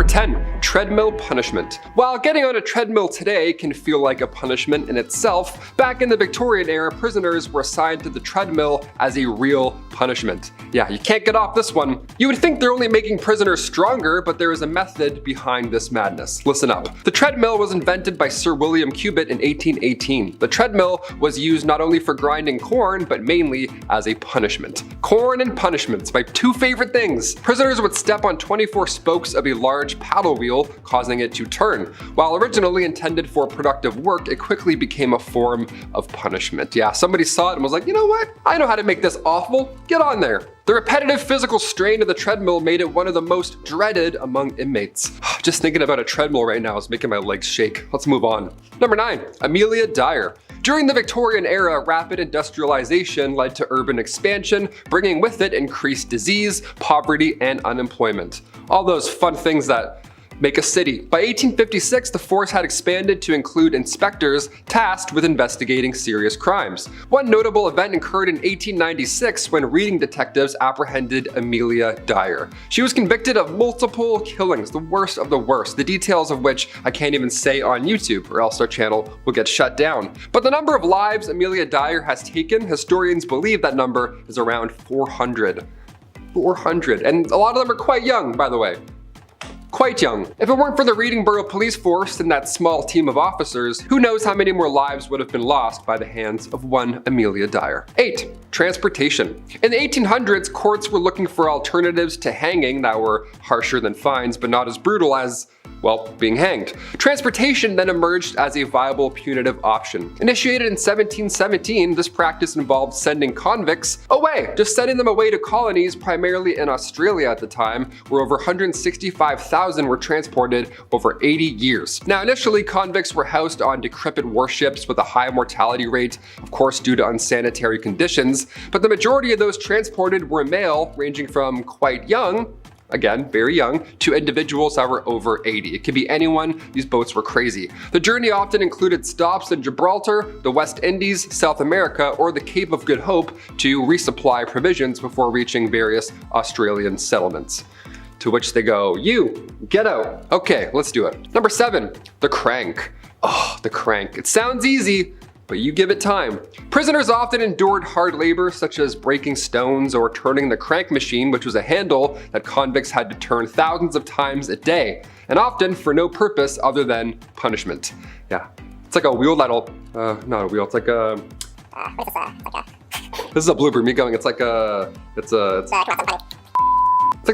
Number 10, treadmill punishment. While getting on a treadmill today can feel like a punishment in itself, back in the Victorian era, prisoners were assigned to the treadmill as a real punishment. Yeah, you can't get off this one. You would think they're only making prisoners stronger, but there is a method behind this madness. Listen up. The treadmill was invented by Sir William Cubitt in 1818. The treadmill was used not only for grinding corn, but mainly as a punishment. Corn and punishments, my two favorite things. Prisoners would step on 24 spokes of a large paddle wheel, causing it to turn. While originally intended for productive work, it quickly became a form of punishment. Yeah, somebody saw it and was like, you know what? I know how to make this awful. Get on there. The repetitive physical strain of the treadmill made it one of the most dreaded among inmates. Just thinking about a treadmill right now is making my legs shake. Let's move on. Number 9, Amelia Dyer. During the Victorian era, rapid industrialization led to urban expansion, bringing with it increased disease, poverty, and unemployment. All those fun things that make a city. By 1856, the force had expanded to include inspectors tasked with investigating serious crimes. One notable event occurred in 1896 when reading detectives apprehended Amelia Dyer. She was convicted of multiple killings, the worst of the worst, the details of which I can't even say on YouTube or else our channel will get shut down. But the number of lives Amelia Dyer has taken, historians believe that number is around 400. 400, and a lot of them are quite young, by the way. Quite young. If it weren't for the Readingboro police force and that small team of officers, who knows how many more lives would have been lost by the hands of one Amelia Dyer. 8. Transportation. In the 1800s, courts were looking for alternatives to hanging that were harsher than fines, but not as brutal as, well, being hanged. Transportation then emerged as a viable punitive option. Initiated in 1717, this practice involved sending convicts away, just sending them away to colonies, primarily in Australia at the time, where over 165,000 were transported over 80 years. Now, initially, convicts were housed on decrepit warships with a high mortality rate, of course due to unsanitary conditions, but the majority of those transported were male, ranging from quite young, again, very young, to individuals that were over 80. It could be anyone. These boats were crazy. The journey often included stops in Gibraltar, the West Indies, South America, or the Cape of Good Hope to resupply provisions before reaching various Australian settlements. To which they go, you, get out. Okay, let's do it. Number 7, the crank. Oh, the crank. It sounds easy, but you give it time. Prisoners often endured hard labor such as breaking stones or turning the crank machine, which was a handle that convicts had to turn thousands of times a day, and often for no purpose other than punishment. Yeah, it's like a wheel that'll, not a wheel, it's like a, this is a blooper, me going, it's like a, it's like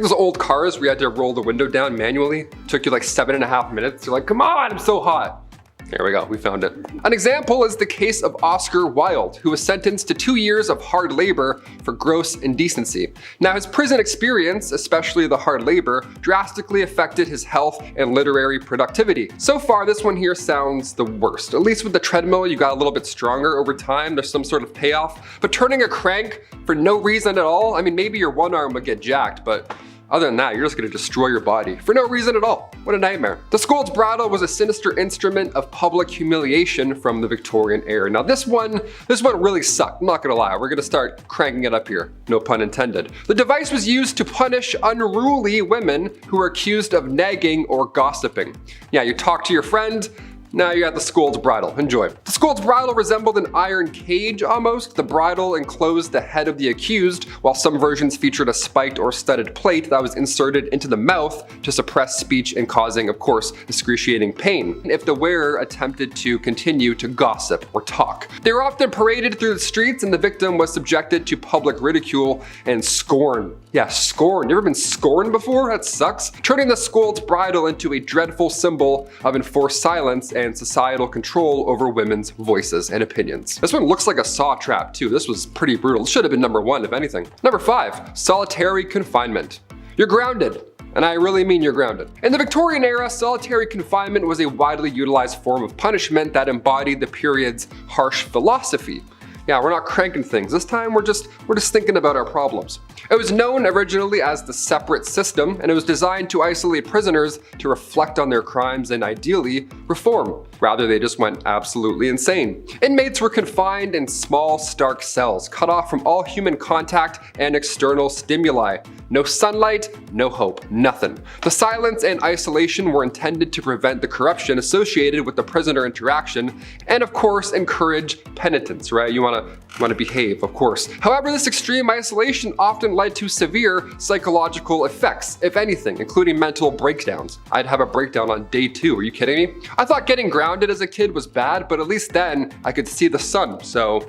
those old cars where you had to roll the window down manually. It took you like 7.5 minutes. You're like, come on, I'm so hot. There we go, we found it. An example is the case of Oscar Wilde, who was sentenced to 2 years of hard labor for gross indecency. Now, his prison experience, especially the hard labor, drastically affected his health and literary productivity. So far, this one here sounds the worst. At least with the treadmill, you got a little bit stronger over time. There's some sort of payoff. But turning a crank for no reason at all, I mean, maybe your one arm would get jacked, but other than that, you're just gonna destroy your body for no reason at all. What a nightmare. The scold's bridle was a sinister instrument of public humiliation from the Victorian era. Now this one really sucked, I'm not gonna lie. We're gonna start cranking it up here, no pun intended. The device was used to punish unruly women who were accused of nagging or gossiping. Yeah, you talk to your friend, now you got the scold's bridle. Enjoy. The scold's bridle resembled an iron cage almost. The bridle enclosed the head of the accused, while some versions featured a spiked or studded plate that was inserted into the mouth to suppress speech and causing, of course, excruciating pain if the wearer attempted to continue to gossip or talk. They were often paraded through the streets and the victim was subjected to public ridicule and scorn. Yeah, scorn. You ever been scorned before? That sucks. Turning the scold's bridle into a dreadful symbol of enforced silence and societal control over women's voices and opinions. This one looks like a saw trap too. This was pretty brutal. It should have been number 1 if anything. Number 5, solitary confinement. You're grounded. And I really mean you're grounded. In the Victorian era, solitary confinement was a widely utilized form of punishment that embodied the period's harsh philosophy. Yeah, we're not cranking things. This time we're just thinking about our problems. It was known originally as the separate system, and it was designed to isolate prisoners to reflect on their crimes and ideally reform. Rather, they just went absolutely insane. Inmates were confined in small, stark cells, cut off from all human contact and external stimuli. No sunlight, no hope, nothing. The silence and isolation were intended to prevent the corruption associated with the prisoner interaction, and of course encourage penitence, right? You want to behave, of course. However, this extreme isolation often led to severe psychological effects, if anything, including mental breakdowns. I'd have a breakdown on day 2, are you kidding me? I thought getting grounded as a kid was bad, but at least then I could see the sun, so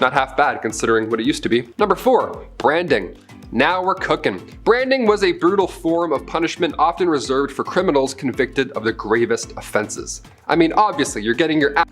not half bad considering what it used to be. Number 4, branding. Now we're cooking. Branding was a brutal form of punishment often reserved for criminals convicted of the gravest offenses. I mean, obviously, you're getting your ass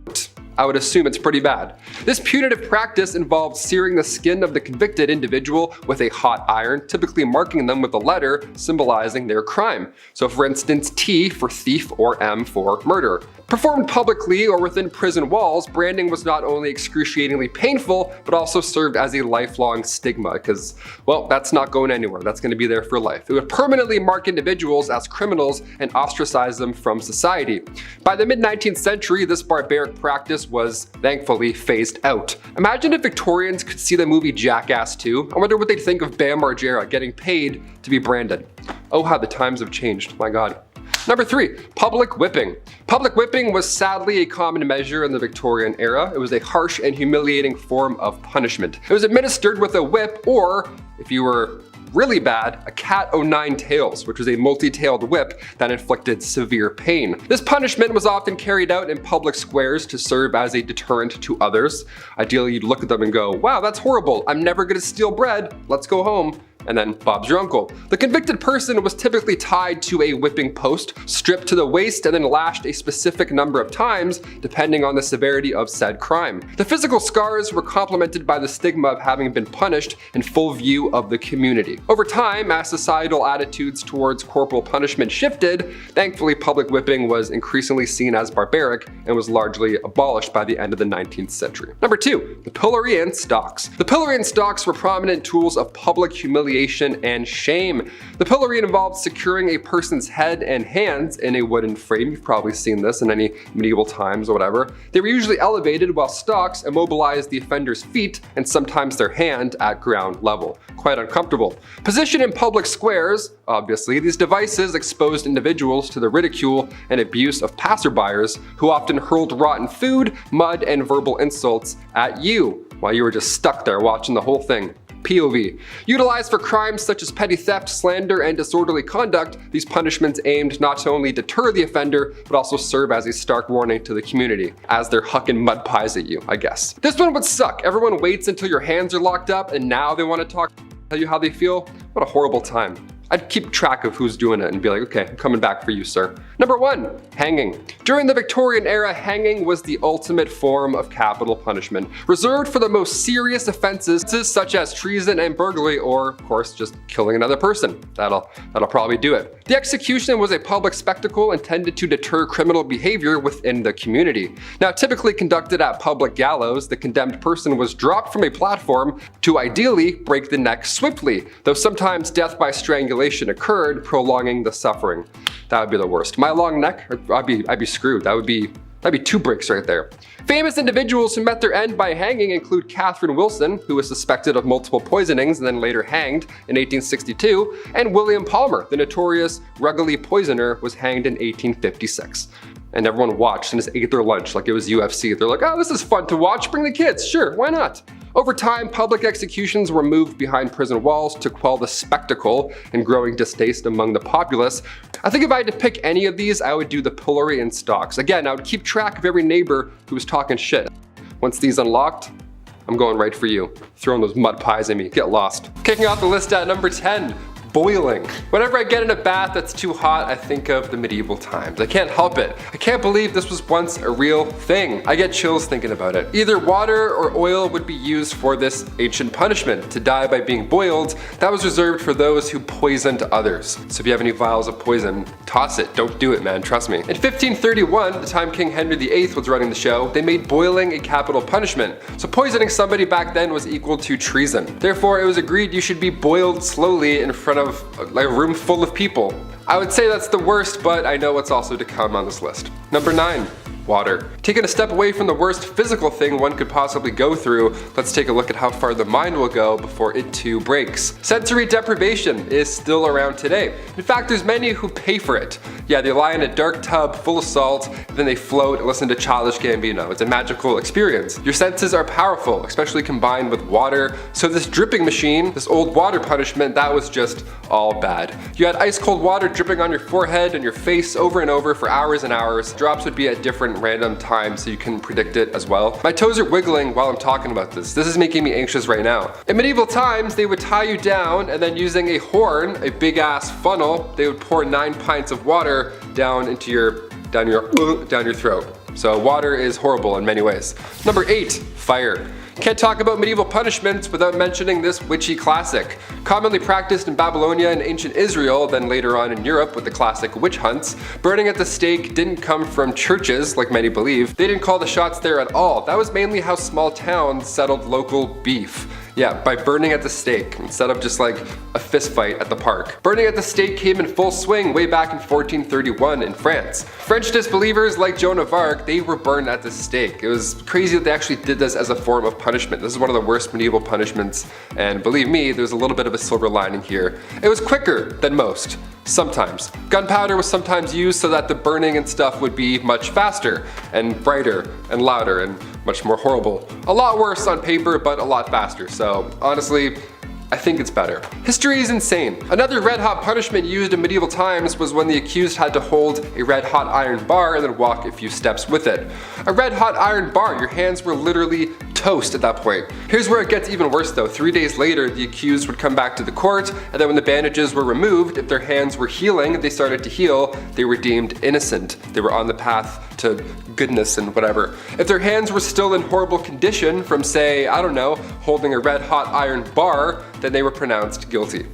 ripped. I would assume it's pretty bad. This punitive practice involved searing the skin of the convicted individual with a hot iron, typically marking them with a letter symbolizing their crime. So for instance, T for thief or M for murder. Performed publicly or within prison walls, branding was not only excruciatingly painful, but also served as a lifelong stigma because, well, that's not going anywhere. That's going to be there for life. It would permanently mark individuals as criminals and ostracize them from society. By the mid-19th century, this barbaric practice was thankfully phased out. Imagine if Victorians could see the movie Jackass 2. I wonder what they'd think of Bam Margera getting paid to be branded. Oh, how the times have changed, my God. Number 3, public whipping. Public whipping was sadly a common measure in the Victorian era. It was a harsh and humiliating form of punishment. It was administered with a whip or, if you were really bad, a cat o' nine tails, which was a multi-tailed whip that inflicted severe pain. This punishment was often carried out in public squares to serve as a deterrent to others. Ideally, you'd look at them and go, wow, that's horrible. I'm never gonna steal bread. Let's go home. And then Bob's your uncle. The convicted person was typically tied to a whipping post, stripped to the waist, and then lashed a specific number of times, depending on the severity of said crime. The physical scars were complemented by the stigma of having been punished in full view of the community. Over time, as societal attitudes towards corporal punishment shifted, thankfully public whipping was increasingly seen as barbaric and was largely abolished by the end of the 19th century. Number 2, the pillory and stocks. The pillory and stocks were prominent tools of public humiliation and shame. The pillory involved securing a person's head and hands in a wooden frame. You've probably seen this in any medieval times or whatever. They were usually elevated while stocks immobilized the offender's feet and sometimes their hand at ground level. Quite uncomfortable. Positioned in public squares, obviously, these devices exposed individuals to the ridicule and abuse of passerbyers who often hurled rotten food, mud, and verbal insults at you while you were just stuck there watching the whole thing. POV. Utilized for crimes such as petty theft, slander, and disorderly conduct, these punishments aimed not to only deter the offender, but also serve as a stark warning to the community, as they're hucking mud pies at you, I guess. This one would suck. Everyone waits until your hands are locked up, and now they want to tell you how they feel. What a horrible time. I'd keep track of who's doing it and be like, okay, I'm coming back for you, sir. Number 1, hanging. During the Victorian era, hanging was the ultimate form of capital punishment, reserved for the most serious offenses such as treason and burglary, or of course, just killing another person. That'll probably do it. The execution was a public spectacle intended to deter criminal behavior within the community. Now, typically conducted at public gallows, the condemned person was dropped from a platform to ideally break the neck swiftly, though sometimes death by strangulation occurred, prolonging the suffering. That would be the worst. My long neck, I'd be screwed. That'd be 2 breaks right there. Famous individuals who met their end by hanging include Catherine Wilson, who was suspected of multiple poisonings and then later hanged in 1862, and William Palmer, the notorious Rugeley poisoner, was hanged in 1856. And everyone watched and just ate their lunch like it was UFC. They're like, oh, this is fun to watch, bring the kids, sure, why not? Over time, public executions were moved behind prison walls to quell the spectacle and growing distaste among the populace. I think if I had to pick any of these, I would do the pillory and stocks. Again, I would keep track of every neighbor who was talking shit. Once these unlocked, I'm going right for you. Throwing those mud pies at me, get lost. Kicking off the list at number 10, boiling. Whenever I get in a bath that's too hot, I think of the medieval times. I can't help it. I can't believe this was once a real thing. I get chills thinking about it. Either water or oil would be used for this ancient punishment, to die by being boiled. That was reserved for those who poisoned others. So if you have any vials of poison, toss it. Don't do it, man, trust me. In 1531, the time King Henry VIII was running the show, they made boiling a capital punishment. So poisoning somebody back then was equal to treason. Therefore, it was agreed you should be boiled slowly in front of a room full of people. I would say that's the worst, but I know what's also to come on this list. Number 9. Water. Taking a step away from the worst physical thing one could possibly go through, let's take a look at how far the mind will go before it too breaks. Sensory deprivation is still around today. In fact, there's many who pay for it. Yeah, they lie in a dark tub full of salt, then they float and listen to Childish Gambino. It's a magical experience. Your senses are powerful, especially combined with water. So this dripping machine, this old water punishment, that was just all bad. You had ice cold water dripping on your forehead and your face over and over for hours and hours. Drops would be at different random times so you can predict it as well. My toes are wiggling while I'm talking about this. This is making me anxious right now. In medieval times, they would tie you down and then using a horn, a big ass funnel, they would pour 9 pints of water down your throat. So water is horrible in many ways. Number 8, fire. Can't talk about medieval punishments without mentioning this witchy classic. Commonly practiced in Babylonia and ancient Israel, then later on in Europe with the classic witch hunts, burning at the stake didn't come from churches, like many believe. They didn't call the shots there at all. That was mainly how small towns settled local beef. Yeah, by burning at the stake, instead of just like a fist fight at the park. Burning at the stake came in full swing way back in 1431 in France. French disbelievers like Joan of Arc, they were burned at the stake. It was crazy that they actually did this as a form of punishment. This is one of the worst medieval punishments, and believe me, there's a little bit of a silver lining here. It was quicker than most. Sometimes. Gunpowder was sometimes used so that the burning and stuff would be much faster and brighter and louder and much more horrible. A lot worse on paper, but a lot faster. So honestly, I think it's better. History is insane. Another red hot punishment used in medieval times was when the accused had to hold a red hot iron bar and then walk a few steps with it. A red hot iron bar, your hands were literally toast at that point. Here's where it gets even worse though. 3 days later, the accused would come back to the court, and then when the bandages were removed, if their hands were healing, they started to heal, they were deemed innocent. They were on the path to goodness and whatever. If their hands were still in horrible condition from, say, I don't know, holding a red hot iron bar, then they were pronounced guilty.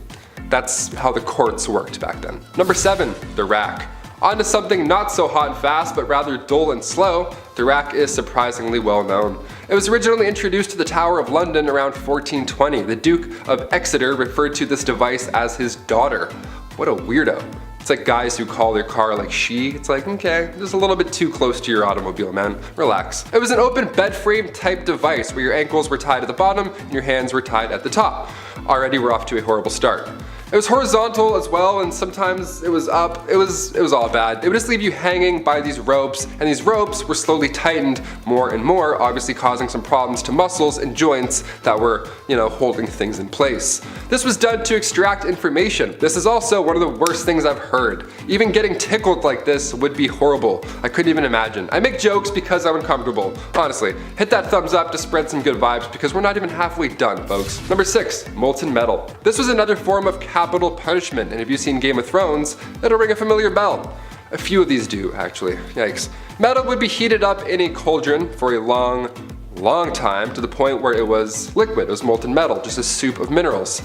That's how the courts worked back then. Number 7, the rack. On to something not so hot and fast, but rather dull and slow. The rack is surprisingly well known. It was originally introduced to the Tower of London around 1420. The Duke of Exeter referred to this device as his daughter. What a weirdo. It's like guys who call their car like she. It's like, okay, just a little bit too close to your automobile, man. Relax. It was an open bed frame type device where your ankles were tied at the bottom and your hands were tied at the top. Already we're off to a horrible start. It was horizontal as well, and sometimes it was up. It was all bad. It would just leave you hanging by these ropes, and these ropes were slowly tightened more and more, obviously causing some problems to muscles and joints that were, holding things in place. This was done to extract information. This is also one of the worst things I've heard. Even getting tickled like this would be horrible. I couldn't even imagine. I make jokes because I'm uncomfortable. Honestly, hit that thumbs up to spread some good vibes because we're not even halfway done, folks. Number 6, molten metal. This was another form of capital punishment, and if you've seen Game of Thrones, it'll ring a familiar bell. A few of these do, actually. Yikes. Metal would be heated up in a cauldron for a long time to the point where it was liquid. It was molten metal, just a soup of minerals.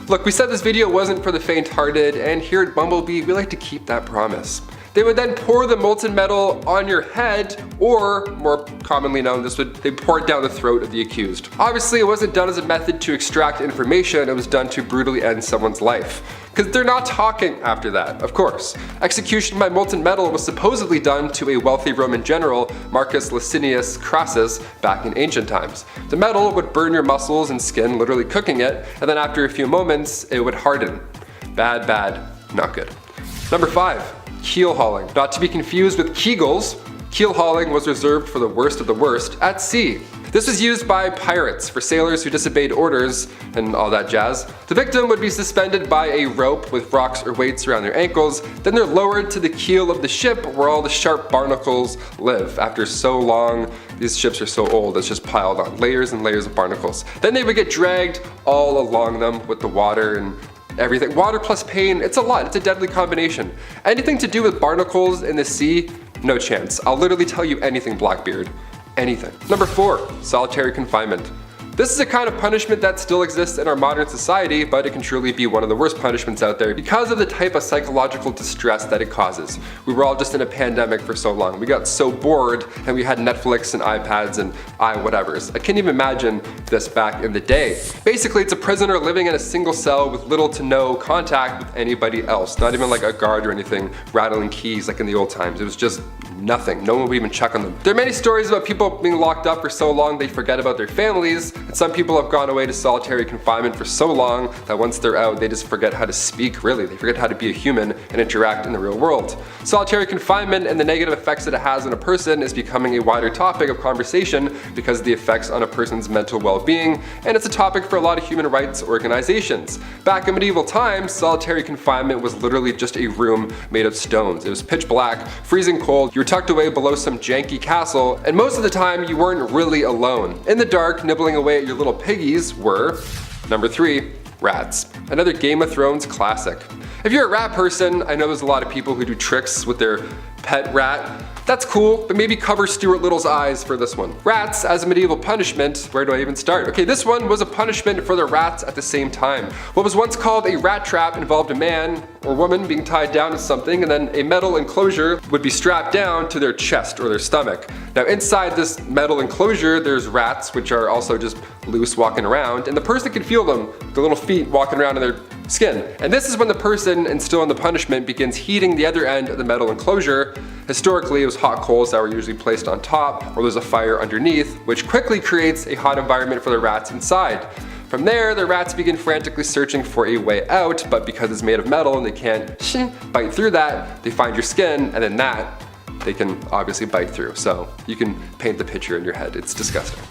Look, we said this video wasn't for the faint-hearted, and here at Bumblebee, we like to keep that promise. They would then pour the molten metal on your head, or more commonly known, they pour it down the throat of the accused. Obviously, it wasn't done as a method to extract information, it was done to brutally end someone's life. Because they're not talking after that, of course. Execution by molten metal was supposedly done to a wealthy Roman general, Marcus Licinius Crassus, back in ancient times. The metal would burn your muscles and skin, literally cooking it, and then after a few moments, it would harden. Bad, not good. Number 5. Keel hauling. Not to be confused with Kegels, keel hauling was reserved for the worst of the worst at sea. This was used by pirates for sailors who disobeyed orders and all that jazz. The victim would be suspended by a rope with rocks or weights around their ankles, then they're lowered to the keel of the ship where all the sharp barnacles live. After so long, these ships are so old, it's just piled on layers and layers of barnacles. Then they would get dragged all along them with the water and everything. Water plus pain, it's a lot. It's a deadly combination. Anything to do with barnacles in the sea, no chance. I'll literally tell you anything, Blackbeard. Anything. Number 4, solitary confinement. This is a kind of punishment that still exists in our modern society, but it can truly be one of the worst punishments out there because of the type of psychological distress that it causes. We were all just in a pandemic for so long. We got so bored and we had Netflix and iPads and whatevers. I can't even imagine this back in the day. Basically, it's a prisoner living in a single cell with little to no contact with anybody else. Not even like a guard or anything rattling keys like in the old times. It was just nothing. No one would even check on them. There are many stories about people being locked up for so long they forget about their families, and some people have gone away to solitary confinement for so long that once they're out, they just forget how to speak, really. They forget how to be a human and interact in the real world. Solitary confinement and the negative effects that it has on a person is becoming a wider topic of conversation because of the effects on a person's mental well-being, and it's a topic for a lot of human rights organizations. Back in medieval times, solitary confinement was literally just a room made of stones. It was pitch black, freezing cold, you were tucked away below some janky castle, and most of the time you weren't really alone. In the dark, nibbling away at your little piggies were, number 3, rats. Another Game of Thrones classic. If you're a rat person, I know there's a lot of people who do tricks with their pet rat. That's cool, but maybe cover Stuart Little's eyes for this one. Rats as a medieval punishment, where do I even start? Okay, this one was a punishment for the rats at the same time. What was once called a rat trap involved a man or woman being tied down to something, and then a metal enclosure would be strapped down to their chest or their stomach. Now inside this metal enclosure, there's rats, which are also just loose walking around, and the person can feel them, the little feet walking around in their skin. And this is when the person, and still in the punishment, begins heating the other end of the metal enclosure. Historically, it was hot coals that were usually placed on top, or there's a fire underneath, which quickly creates a hot environment for the rats inside. From there, the rats begin frantically searching for a way out, but because it's made of metal and they can't bite through that, they find your skin, and then that they can obviously bite through. So you can paint the picture in your head. It's disgusting.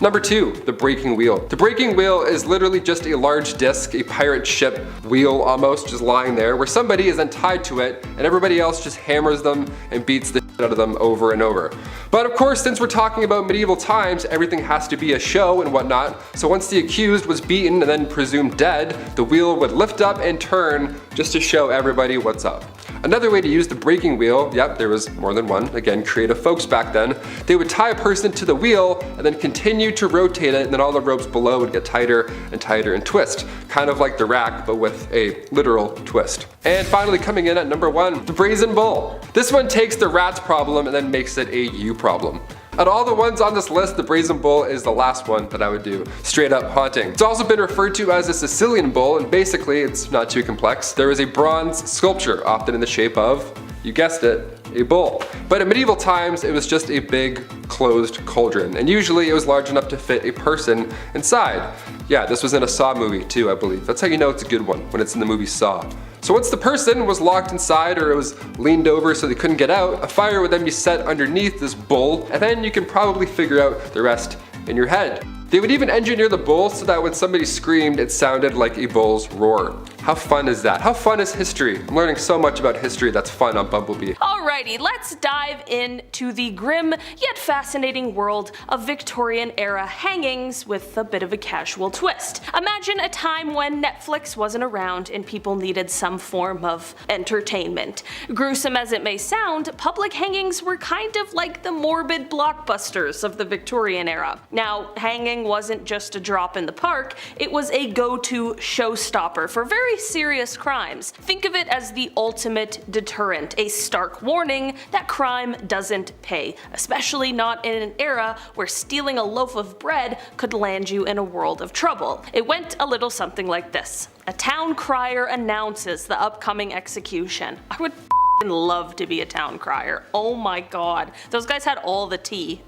Number 2, the breaking wheel. The breaking wheel is literally just a large disc, a pirate ship wheel almost, just lying there, where somebody is then tied to it and everybody else just hammers them and beats the shit out of them over and over. But of course, since we're talking about medieval times, everything has to be a show and whatnot, so once the accused was beaten and then presumed dead, the wheel would lift up and turn just to show everybody what's up. Another way to use the breaking wheel, yep, there was more than one, again, creative folks back then, they would tie a person to the wheel and then continue to rotate it, and then all the ropes below would get tighter and tighter and twist. Kind of like the rack, but with a literal twist. And finally coming in at number 1, the brazen bull. This one takes the rat's problem and then makes it a you problem. Out of all the ones on this list, the brazen bull is the last one that I would do straight up haunting. It's also been referred to as a Sicilian bull, and basically it's not too complex. There is a bronze sculpture, often in the shape of, you guessed it, a bull. But in medieval times, it was just a big closed cauldron, and usually it was large enough to fit a person inside. Yeah, this was in a Saw movie too, I believe. That's how you know it's a good one, when it's in the movie Saw. So once the person was locked inside or it was leaned over so they couldn't get out, a fire would then be set underneath this bull, and then you can probably figure out the rest in your head. They would even engineer the bull so that when somebody screamed, it sounded like a bull's roar. How fun is that? How fun is history? I'm learning so much about history that's fun on Bumblebee. Alrighty, let's dive into the grim yet fascinating world of Victorian era hangings with a bit of a casual twist. Imagine a time when Netflix wasn't around and people needed some form of entertainment. Gruesome as it may sound, public hangings were kind of like the morbid blockbusters of the Victorian era. Now, hanging wasn't just a drop in the park, it was a go-to showstopper for very serious crimes. Think of it as the ultimate deterrent, a stark warning that crime doesn't pay, especially not in an era where stealing a loaf of bread could land you in a world of trouble. It went a little something like this. A town crier announces the upcoming execution. I would love to be a town crier. Oh my god. Those guys had all the tea.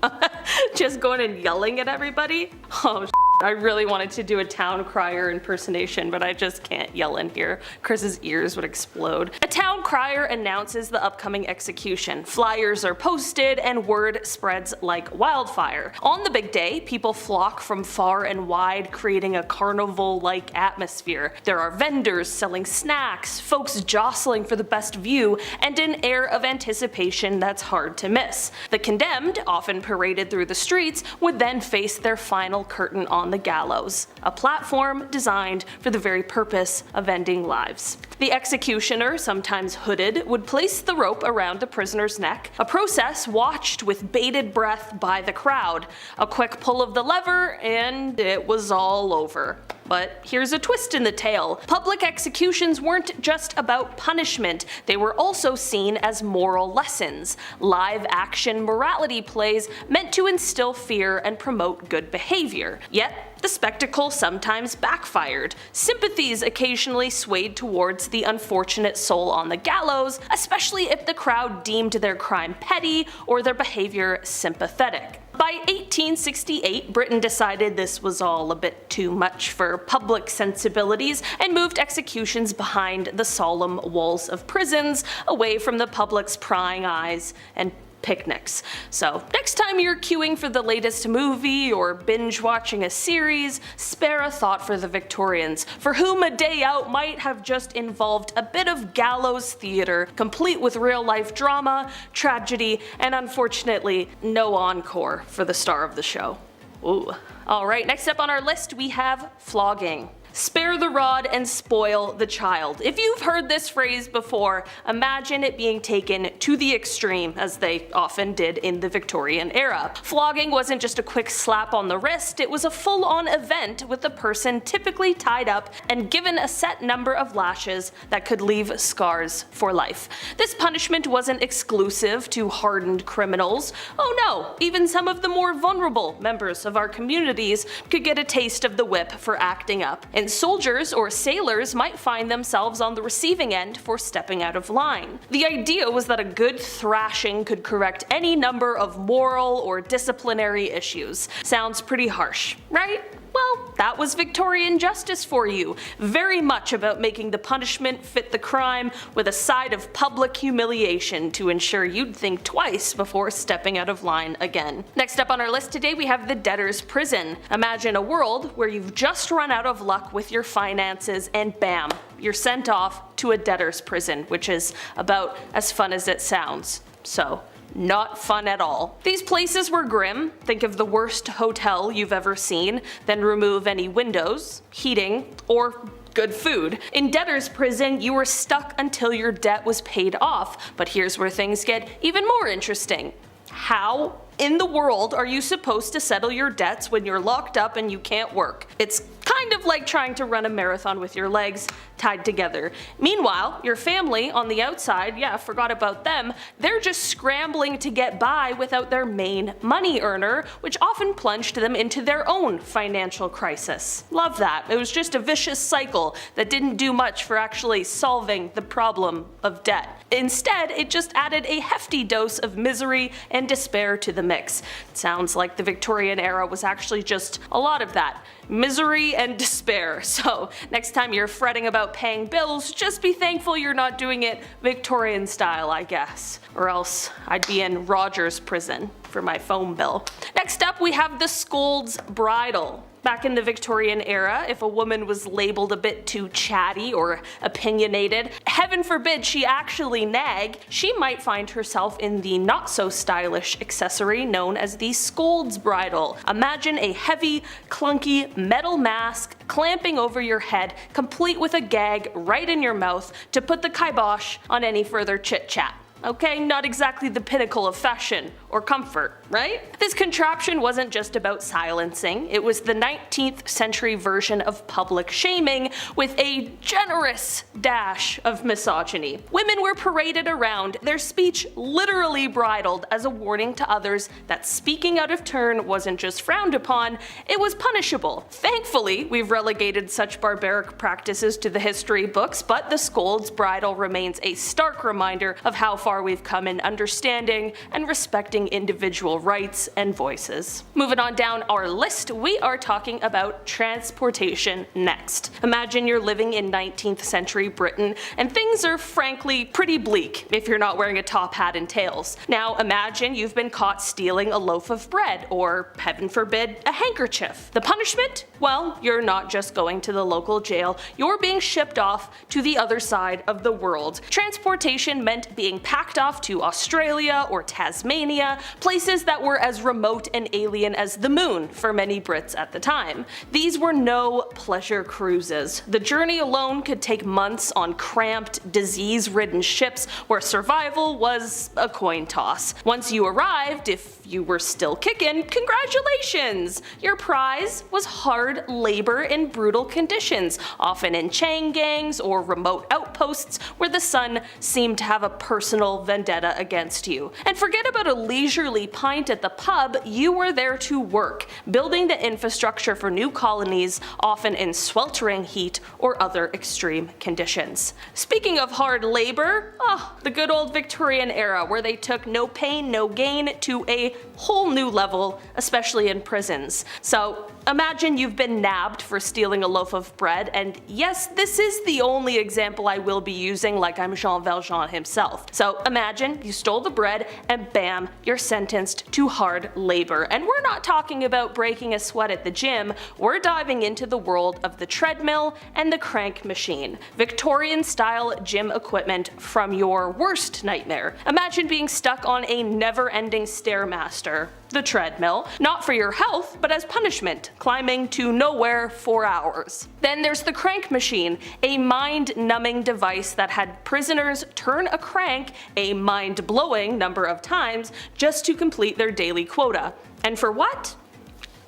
Just going and yelling at everybody. Oh, I really wanted to do a town crier impersonation, but I just can't yell in here. Chris's ears would explode. A town crier announces the upcoming execution. Flyers are posted and word spreads like wildfire. On the big day, people flock from far and wide, creating a carnival-like atmosphere. There are vendors selling snacks, folks jostling for the best view, and an air of anticipation that's hard to miss. The condemned, often paraded through the streets, would then face their final curtain on the gallows, a platform designed for the very purpose of ending lives. The executioner, sometimes hooded, would place the rope around the prisoner's neck, a process watched with bated breath by the crowd. A quick pull of the lever, and it was all over. But here's a twist in the tale. Public executions weren't just about punishment, they were also seen as moral lessons, live action morality plays meant to instill fear and promote good behavior. Yet, the spectacle sometimes backfired. Sympathies occasionally swayed towards the unfortunate soul on the gallows, especially if the crowd deemed their crime petty or their behavior sympathetic. By 1868, Britain decided this was all a bit too much for public sensibilities and moved executions behind the solemn walls of prisons, away from the public's prying eyes and picnics. So next time you're queuing for the latest movie or binge watching a series, spare a thought for the Victorians, for whom a day out might have just involved a bit of gallows theater, complete with real life drama, tragedy, and unfortunately no encore for the star of the show. Ooh. Alright, next up on our list we have flogging. Spare the rod and spoil the child. If you've heard this phrase before, imagine it being taken to the extreme, as they often did in the Victorian era. Flogging wasn't just a quick slap on the wrist, it was a full-on event with the person typically tied up and given a set number of lashes that could leave scars for life. This punishment wasn't exclusive to hardened criminals. Oh no, even some of the more vulnerable members of our communities could get a taste of the whip for acting up. And soldiers or sailors might find themselves on the receiving end for stepping out of line. The idea was that a good thrashing could correct any number of moral or disciplinary issues. Sounds pretty harsh, right? Well, that was Victorian justice for you. Very much about making the punishment fit the crime, with a side of public humiliation to ensure you'd think twice before stepping out of line again. Next up on our list today we have the debtor's prison. Imagine a world where you've just run out of luck with your finances and bam, you're sent off to a debtor's prison, which is about as fun as it sounds. So, not fun at all. These places were grim. Think of the worst hotel you've ever seen, then remove any windows, heating, or good food. In debtor's prison, you were stuck until your debt was paid off. But here's where things get even more interesting. How in the world are you supposed to settle your debts when you're locked up and you can't work? It's kind of like trying to run a marathon with your legs tied together. Meanwhile, your family on the outside, yeah, forgot about them, they're just scrambling to get by without their main money earner, which often plunged them into their own financial crisis. Love that. It was just a vicious cycle that didn't do much for actually solving the problem of debt. Instead, it just added a hefty dose of misery and despair to the mix. It sounds like the Victorian era was actually just a lot of that. Misery and despair. So next time you're fretting about paying bills, just be thankful you're not doing it Victorian style, I guess. Or else I'd be in Rogers prison for my phone bill. Next up we have the scold's bridle. Back in the Victorian era, if a woman was labeled a bit too chatty or opinionated, heaven forbid she actually nag, she might find herself in the not so stylish accessory known as the scold's bridle. Imagine a heavy, clunky metal mask clamping over your head, complete with a gag right in your mouth to put the kibosh on any further chit chat. Okay, not exactly the pinnacle of fashion or comfort, right? This contraption wasn't just about silencing, it was the 19th century version of public shaming with a generous dash of misogyny. Women were paraded around, their speech literally bridled as a warning to others that speaking out of turn wasn't just frowned upon, it was punishable. Thankfully, we've relegated such barbaric practices to the history books, but the scold's bridle remains a stark reminder of how far we've come in understanding and respecting individual rights and voices. Moving on down our list, we are talking about transportation next. Imagine you're living in 19th century Britain and things are frankly pretty bleak if you're not wearing a top hat and tails. Now imagine you've been caught stealing a loaf of bread or, heaven forbid, a handkerchief. The punishment? Well, you're not just going to the local jail, you're being shipped off to the other side of the world. Transportation meant being packed hacked off to Australia or Tasmania, places that were as remote and alien as the moon for many Brits at the time. These were no pleasure cruises. The journey alone could take months on cramped, disease-ridden ships where survival was a coin toss. Once you arrived, if you were still kicking, congratulations! Your prize was hard labor in brutal conditions, often in chain gangs or remote outposts where the sun seemed to have a personal vendetta against you. And forget about a leisurely pint at the pub, you were there to work, building the infrastructure for new colonies, often in sweltering heat or other extreme conditions. Speaking of hard labor, the good old Victorian era where they took no pain, no gain to a whole new level, especially in prisons. So imagine you've been nabbed for stealing a loaf of bread, and yes, this is the only example I will be using like I'm Jean Valjean himself. So imagine you stole the bread and bam, you're sentenced to hard labor. And we're not talking about breaking a sweat at the gym, we're diving into the world of the treadmill and the crank machine. Victorian style gym equipment from your worst nightmare. Imagine being stuck on a never-ending stairmaster, the treadmill, not for your health, but as punishment, climbing to nowhere for hours. Then there's the crank machine, a mind-numbing device that had prisoners turn a crank a mind-blowing number of times just to complete their daily quota. And for what?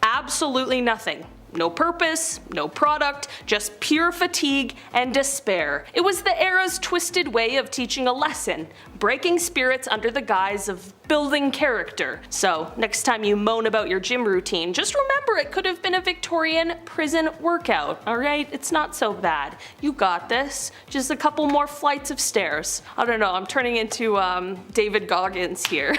Absolutely nothing. No purpose, no product, just pure fatigue and despair. It was the era's twisted way of teaching a lesson, breaking spirits under the guise of building character. So next time you moan about your gym routine, just remember it could have been a Victorian prison workout, alright? It's not so bad. You got this. Just a couple more flights of stairs. I don't know, I'm turning into David Goggins here.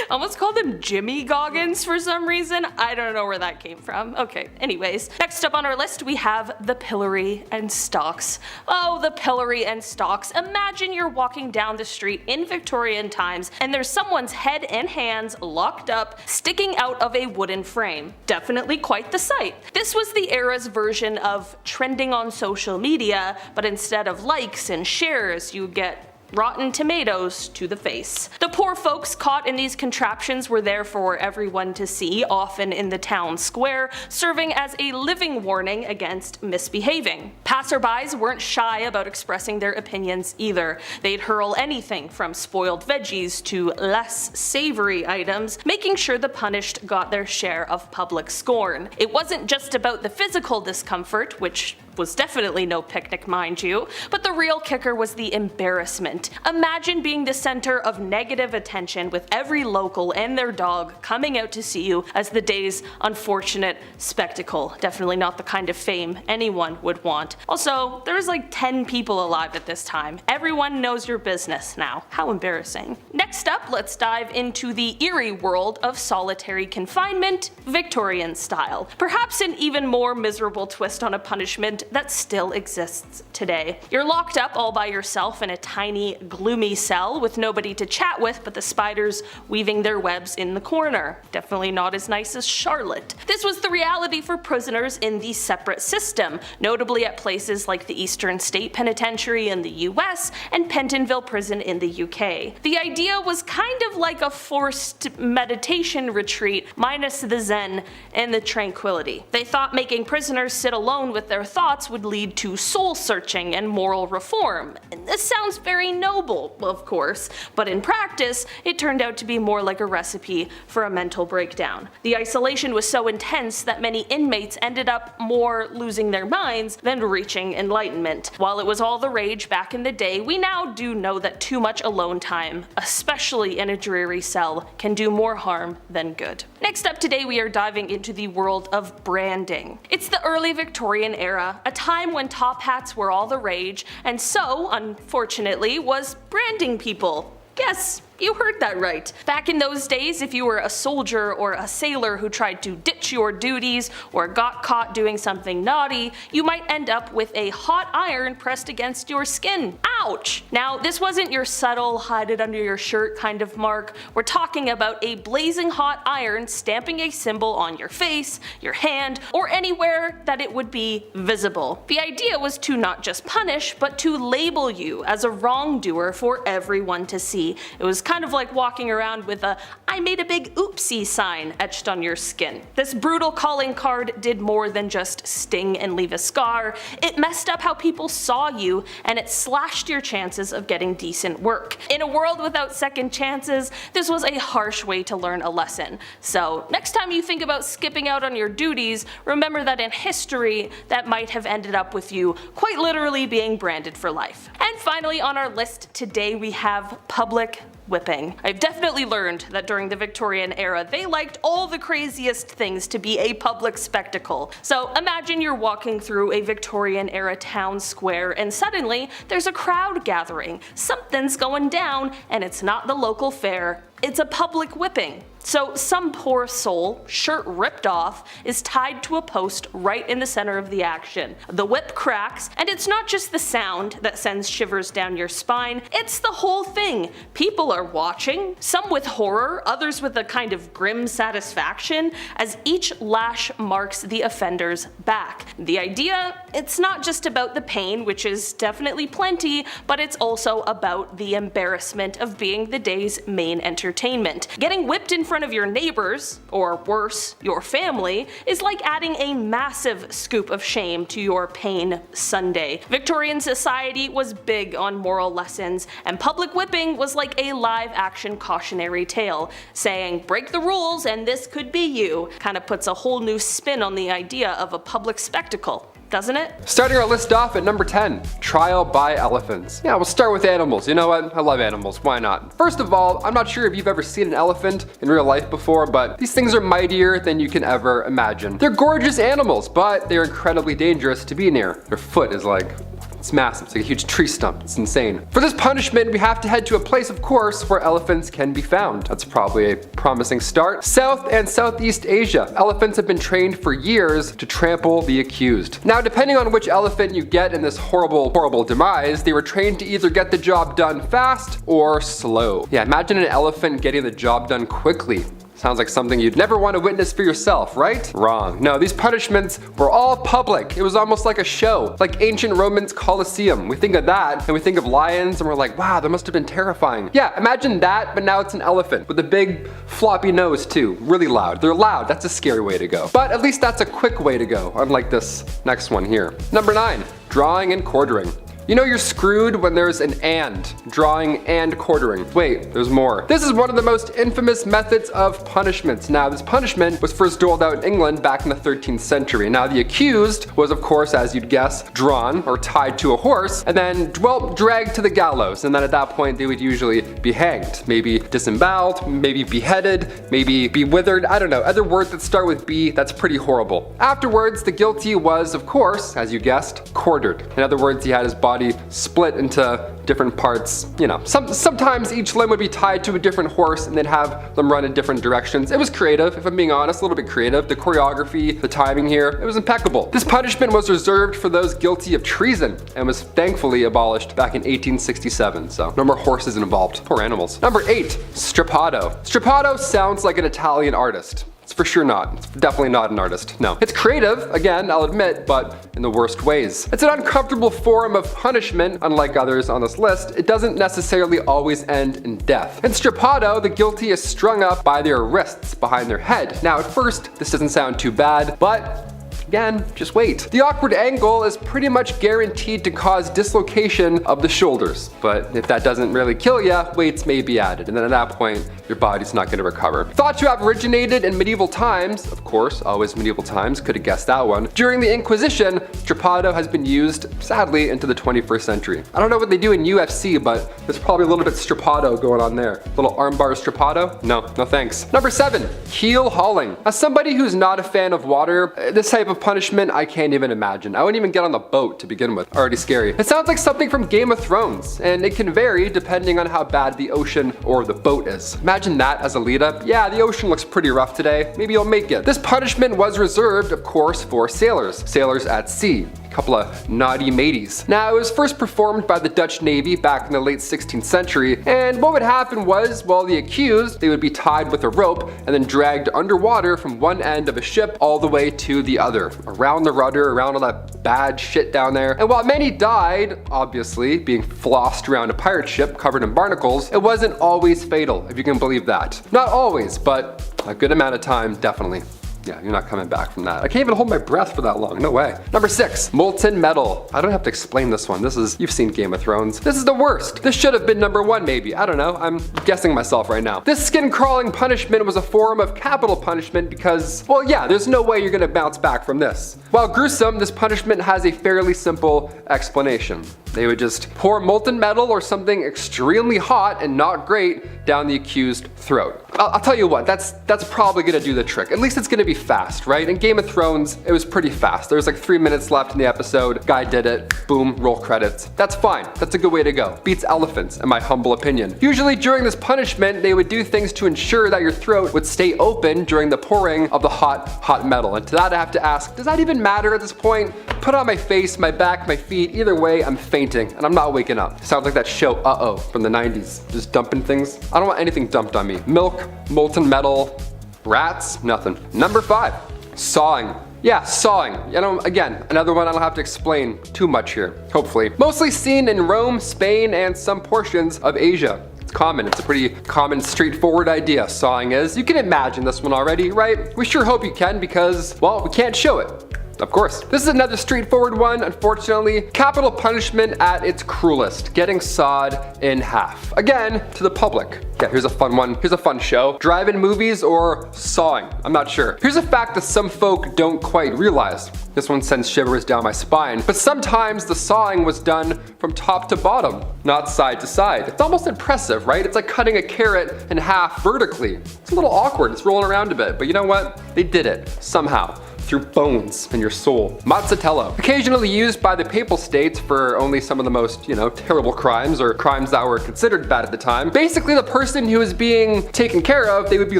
I almost called him Jimmy Goggins for some reason. I don't know where that came from. Okay, anyways. Next up on our list we have the pillory and stocks. Oh, the pillory and stocks. Imagine you're walking down the street in Victorian times and there's someone's head and hands locked up, sticking out of a wooden frame. Definitely quite the sight. This was the era's version of trending on social media, but instead of likes and shares, you get rotten tomatoes to the face. The poor folks caught in these contraptions were there for everyone to see, often in the town square, serving as a living warning against misbehaving. Passerbys weren't shy about expressing their opinions either. They'd hurl anything from spoiled veggies to less savory items, making sure the punished got their share of public scorn. It wasn't just about the physical discomfort, which was definitely no picnic, mind you, but the real kicker was the embarrassment. Imagine being the center of negative attention with every local and their dog coming out to see you as the day's unfortunate spectacle. Definitely not the kind of fame anyone would want. Also, there was like 10 people alive at this time. Everyone knows your business now. How embarrassing. Next up, let's dive into the eerie world of solitary confinement, Victorian style. Perhaps an even more miserable twist on a punishment that still exists today. You're locked up all by yourself in a tiny, gloomy cell with nobody to chat with but the spiders weaving their webs in the corner. Definitely not as nice as Charlotte. This was the reality for prisoners in the separate system, notably at places like the Eastern State Penitentiary in the US and Pentonville Prison in the UK. The idea was kind of like a forced meditation retreat minus the zen and the tranquility. They thought making prisoners sit alone with their thoughts would lead to soul searching and moral reform. And this sounds very noble, of course, but in practice, it turned out to be more like a recipe for a mental breakdown. The isolation was so intense that many inmates ended up more losing their minds than reaching enlightenment. While it was all the rage back in the day, we now do know that too much alone time, especially in a dreary cell, can do more harm than good. Next up today, we are diving into the world of branding. It's the early Victorian era, a time when top hats were all the rage, and so, unfortunately, was branding people. Yes, You heard that right. Back in those days, if you were a soldier or a sailor who tried to ditch your duties or got caught doing something naughty, you might end up with a hot iron pressed against your skin. Ouch! Now, this wasn't your subtle hide it under your shirt kind of mark. We're talking about a blazing hot iron stamping a symbol on your face, your hand, or anywhere that it would be visible. The idea was to not just punish, but to label you as a wrongdoer for everyone to see. It was kind of like walking around with a "I made a big oopsie" sign etched on your skin. This brutal calling card did more than just sting and leave a scar. It messed up how people saw you, and it slashed your chances of getting decent work. In a world without second chances, this was a harsh way to learn a lesson. So next time you think about skipping out on your duties, remember that in history, that might have ended up with you quite literally being branded for life. And finally on our list today we have public whipping. I've definitely learned that during the Victorian era they liked all the craziest things to be a public spectacle. So imagine you're walking through a Victorian era town square and suddenly there's a crowd gathering. Something's going down and it's not the local fair. It's a public whipping. So some poor soul, shirt ripped off, is tied to a post right in the center of the action. The whip cracks, and it's not just the sound that sends shivers down your spine, it's the whole thing. People are watching, some with horror, others with a kind of grim satisfaction, as each lash marks the offender's back. The idea, it's not just about the pain, which is definitely plenty, but it's also about the embarrassment of being the day's main entertainment. Getting whipped in front of your neighbors, or worse, your family, is like adding a massive scoop of shame to your pain Sunday. Victorian society was big on moral lessons, and public whipping was like a live-action cautionary tale, saying break the rules and this could be you. Kinda puts a whole new spin on the idea of a public spectacle, doesn't it? Starting our list off at number 10, trial by elephants. Yeah, we'll start with animals. You know what? I love animals. Why not? First of all, I'm not sure if you've ever seen an elephant in real life before, but these things are mightier than you can ever imagine. They're gorgeous animals, but they're incredibly dangerous to be near. Their foot is like, it's massive. It's like a huge tree stump. It's insane. For this punishment, we have to head to a place, of course, where elephants can be found. That's probably a promising start. South and Southeast Asia. Elephants have been trained for years to trample the accused. Now, depending on which elephant you get in this horrible, horrible demise, they were trained to either get the job done fast or slow. Yeah, imagine an elephant getting the job done quickly. Sounds like something you'd never want to witness for yourself, right? Wrong. No, these punishments were all public. It was almost like a show, like ancient Romans Colosseum. We think of that and we think of lions and we're like, wow, that must have been terrifying. Yeah, imagine that, but now it's an elephant with a big floppy nose too. Really loud. They're loud. That's a scary way to go. But at least that's a quick way to go, unlike this next one here. Number 9, drawing and quartering. You know you're screwed when there's an and, drawing and quartering. Wait, there's more. This is one of the most infamous methods of punishments. Now, this punishment was first doled out in England back in the 13th century. Now, the accused was, of course, as you'd guess, drawn or tied to a horse and then, well, dragged to the gallows. And then at that point, they would usually be hanged, maybe disemboweled, maybe beheaded, maybe be withered. I don't know, other words that start with B, that's pretty horrible. Afterwards, the guilty was, of course, as you guessed, quartered. In other words, he had his body split into different parts. You know, sometimes each limb would be tied to a different horse and they'd have them run in different directions. It was creative, if I'm being honest, a little bit creative. The choreography, the timing here, it was impeccable. This punishment was reserved for those guilty of treason and was thankfully abolished back in 1867. So no more horses involved. Poor animals. Number 8, strappado. Strappado sounds like an Italian artist. It's for sure not. It's definitely not an artist. No. It's creative, again, I'll admit, but in the worst ways. It's an uncomfortable form of punishment. Unlike others on this list, it doesn't necessarily always end in death. In strappado, the guilty is strung up by their wrists behind their head. Now, at first, this doesn't sound too bad, but again, just wait. The awkward angle is pretty much guaranteed to cause dislocation of the shoulders. But if that doesn't really kill ya, weights may be added, and then at that point, your body's not gonna recover. Thought to have originated in medieval times, of course, always medieval times, could have guessed that one. During the Inquisition, strappado has been used, sadly, into the 21st century. I don't know what they do in UFC, but there's probably a little bit strappado going on there. Little armbar strappado? No thanks. Number 7, keel hauling. As somebody who's not a fan of water, this type of punishment, I can't even imagine. I wouldn't even get on the boat to begin with. Already scary. It sounds like something from Game of Thrones, and it can vary depending on how bad the ocean or the boat is. Imagine that as a lead up. Yeah, the ocean looks pretty rough today. Maybe you'll make it. This punishment was reserved, of course, for sailors at sea. Couple of naughty mateys. Now, it was first performed by the Dutch Navy back in the late 16th century, and what would happen was, well, the accused, they would be tied with a rope and then dragged underwater from one end of a ship all the way to the other, around the rudder, around all that bad shit down there. And while many died, obviously, being flossed around a pirate ship covered in barnacles, it wasn't always fatal, if you can believe that. Not always, but a good amount of time, definitely. Yeah, you're not coming back from that. I can't even hold my breath for that long, no way. Number 6, molten metal. I don't have to explain this one. You've seen Game of Thrones. This is the worst. This should have been number 1 maybe. I don't know, I'm guessing myself right now. This skin crawling punishment was a form of capital punishment because, well yeah, there's no way you're gonna bounce back from this. While gruesome, this punishment has a fairly simple explanation. They would just pour molten metal or something extremely hot and not great down the accused throat. I'll tell you what, that's probably gonna do the trick. At least it's gonna be fast, right? In Game of Thrones, it was pretty fast. There was like 3 minutes left in the episode, guy did it, boom, roll credits. That's fine, that's a good way to go. Beats elephants, in my humble opinion. Usually during this punishment, they would do things to ensure that your throat would stay open during the pouring of the hot metal. And to that I have to ask, does that even matter at this point? Put on my face, my back, my feet, either way, I'm fainting, and I'm not waking up. Sounds like that show Uh-Oh from the 90s. Just dumping things. I don't want anything dumped on me. Milk, molten metal, rats, nothing. Number 5, sawing. Yeah, sawing. You know, again, another one I don't have to explain too much here, hopefully. Mostly seen in Rome, Spain, and some portions of Asia. It's common. It's a pretty common, straightforward idea, sawing is. You can imagine this one already, right? We sure hope you can because, well, we can't show it. Of course. This is another straightforward one, unfortunately. Capital punishment at its cruelest, getting sawed in half. Again, to the public. Yeah, here's a fun one. Here's a fun show. Drive-in movies or sawing. I'm not sure. Here's a fact that some folk don't quite realize. This one sends shivers down my spine. But sometimes the sawing was done from top to bottom, not side to side. It's almost impressive, right? It's like cutting a carrot in half vertically. It's a little awkward. It's rolling around a bit. But you know what? They did it. Somehow. Through bones in your soul. Mazzatello. Occasionally used by the Papal States for only some of the most, terrible crimes or crimes that were considered bad at the time. Basically, the person who was being taken care of, they would be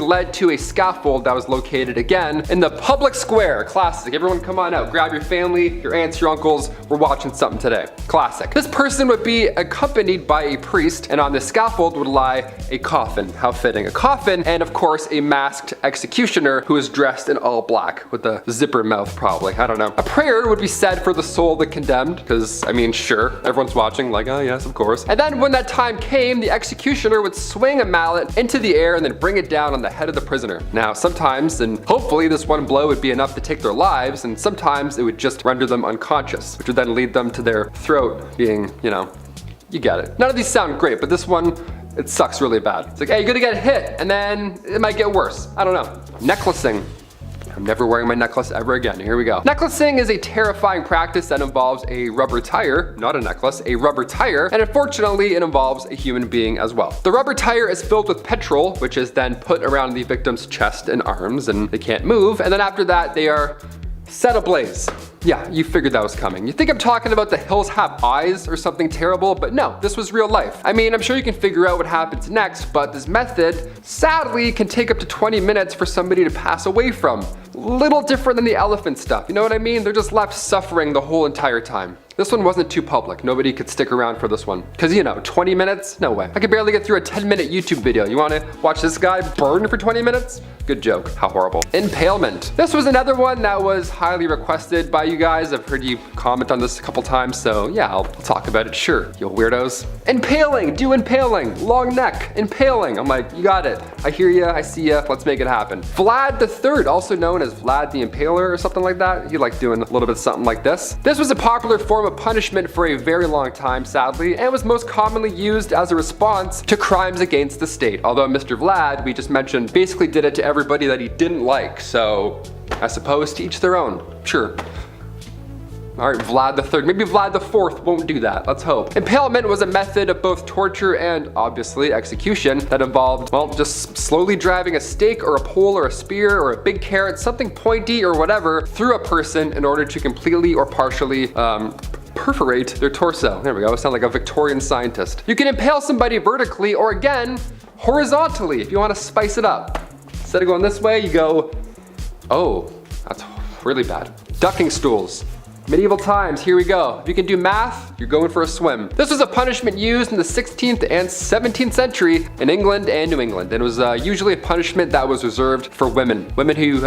led to a scaffold that was located again in the public square. Classic. Everyone come on out. Grab your family, your aunts, your uncles. We're watching something today. Classic. This person would be accompanied by a priest, and on the scaffold would lie a coffin. How fitting. A coffin, and of course, a masked executioner who is dressed in all black with a zipper mouth probably, I don't know. A prayer would be said for the soul of the condemned, because, I mean, sure, everyone's watching, like, oh yes, of course. And then when that time came, the executioner would swing a mallet into the air and then bring it down on the head of the prisoner. Now, sometimes, and hopefully this one blow would be enough to take their lives, and sometimes it would just render them unconscious, which would then lead them to their throat being, you get it. None of these sound great, but this one, it sucks really bad. It's like, hey, you're gonna get hit, and then it might get worse. I don't know. Necklacing. I'm never wearing my necklace ever again. Here we go. Necklacing is a terrifying practice that involves a rubber tire, not a necklace, a rubber tire, and unfortunately it involves a human being as well. The rubber tire is filled with petrol, which is then put around the victim's chest and arms, and they can't move, and then after that they are set ablaze. Yeah, you figured that was coming. You think I'm talking about The Hills Have Eyes or something terrible, but no, this was real life. I mean, I'm sure you can figure out what happens next, but this method, sadly, can take up to 20 minutes for somebody to pass away from. Little different than the elephant stuff, you know what I mean? They're just left suffering the whole entire time. This one wasn't too public. Nobody could stick around for this one. Cause 20 minutes? No way. I could barely get through a 10-minute YouTube video. You wanna watch this guy burn for 20 minutes? Good joke. How horrible. Impalement. This was another one that was highly requested by you guys. I've heard you comment on this a couple times, so yeah, I'll talk about it, sure, you weirdos. Impaling, do impaling, long neck, impaling. I'm like, you got it. I hear ya, I see ya, let's make it happen. Vlad III, also known as Vlad the Impaler or something like that. He liked doing a little bit something like this. This was a popular form of punishment for a very long time, sadly, and was most commonly used as a response to crimes against the state. Although Mr. Vlad, we just mentioned, basically did it to everybody that he didn't like, so I suppose to each their own, sure. Alright, Vlad III. Maybe Vlad IV won't do that. Let's hope. Impalement was a method of both torture and, obviously, execution that involved, well, just slowly driving a stake or a pole or a spear or a big carrot, something pointy or whatever, through a person in order to completely or partially, perforate their torso. There we go. I sound like a Victorian scientist. You can impale somebody vertically or, again, horizontally if you want to spice it up. Instead of going this way, you go, oh, that's really bad. Ducking stools. Medieval times, here we go. If you can do math, you're going for a swim. This was a punishment used in the 16th and 17th century in England and New England. And it was usually a punishment that was reserved for women. Women who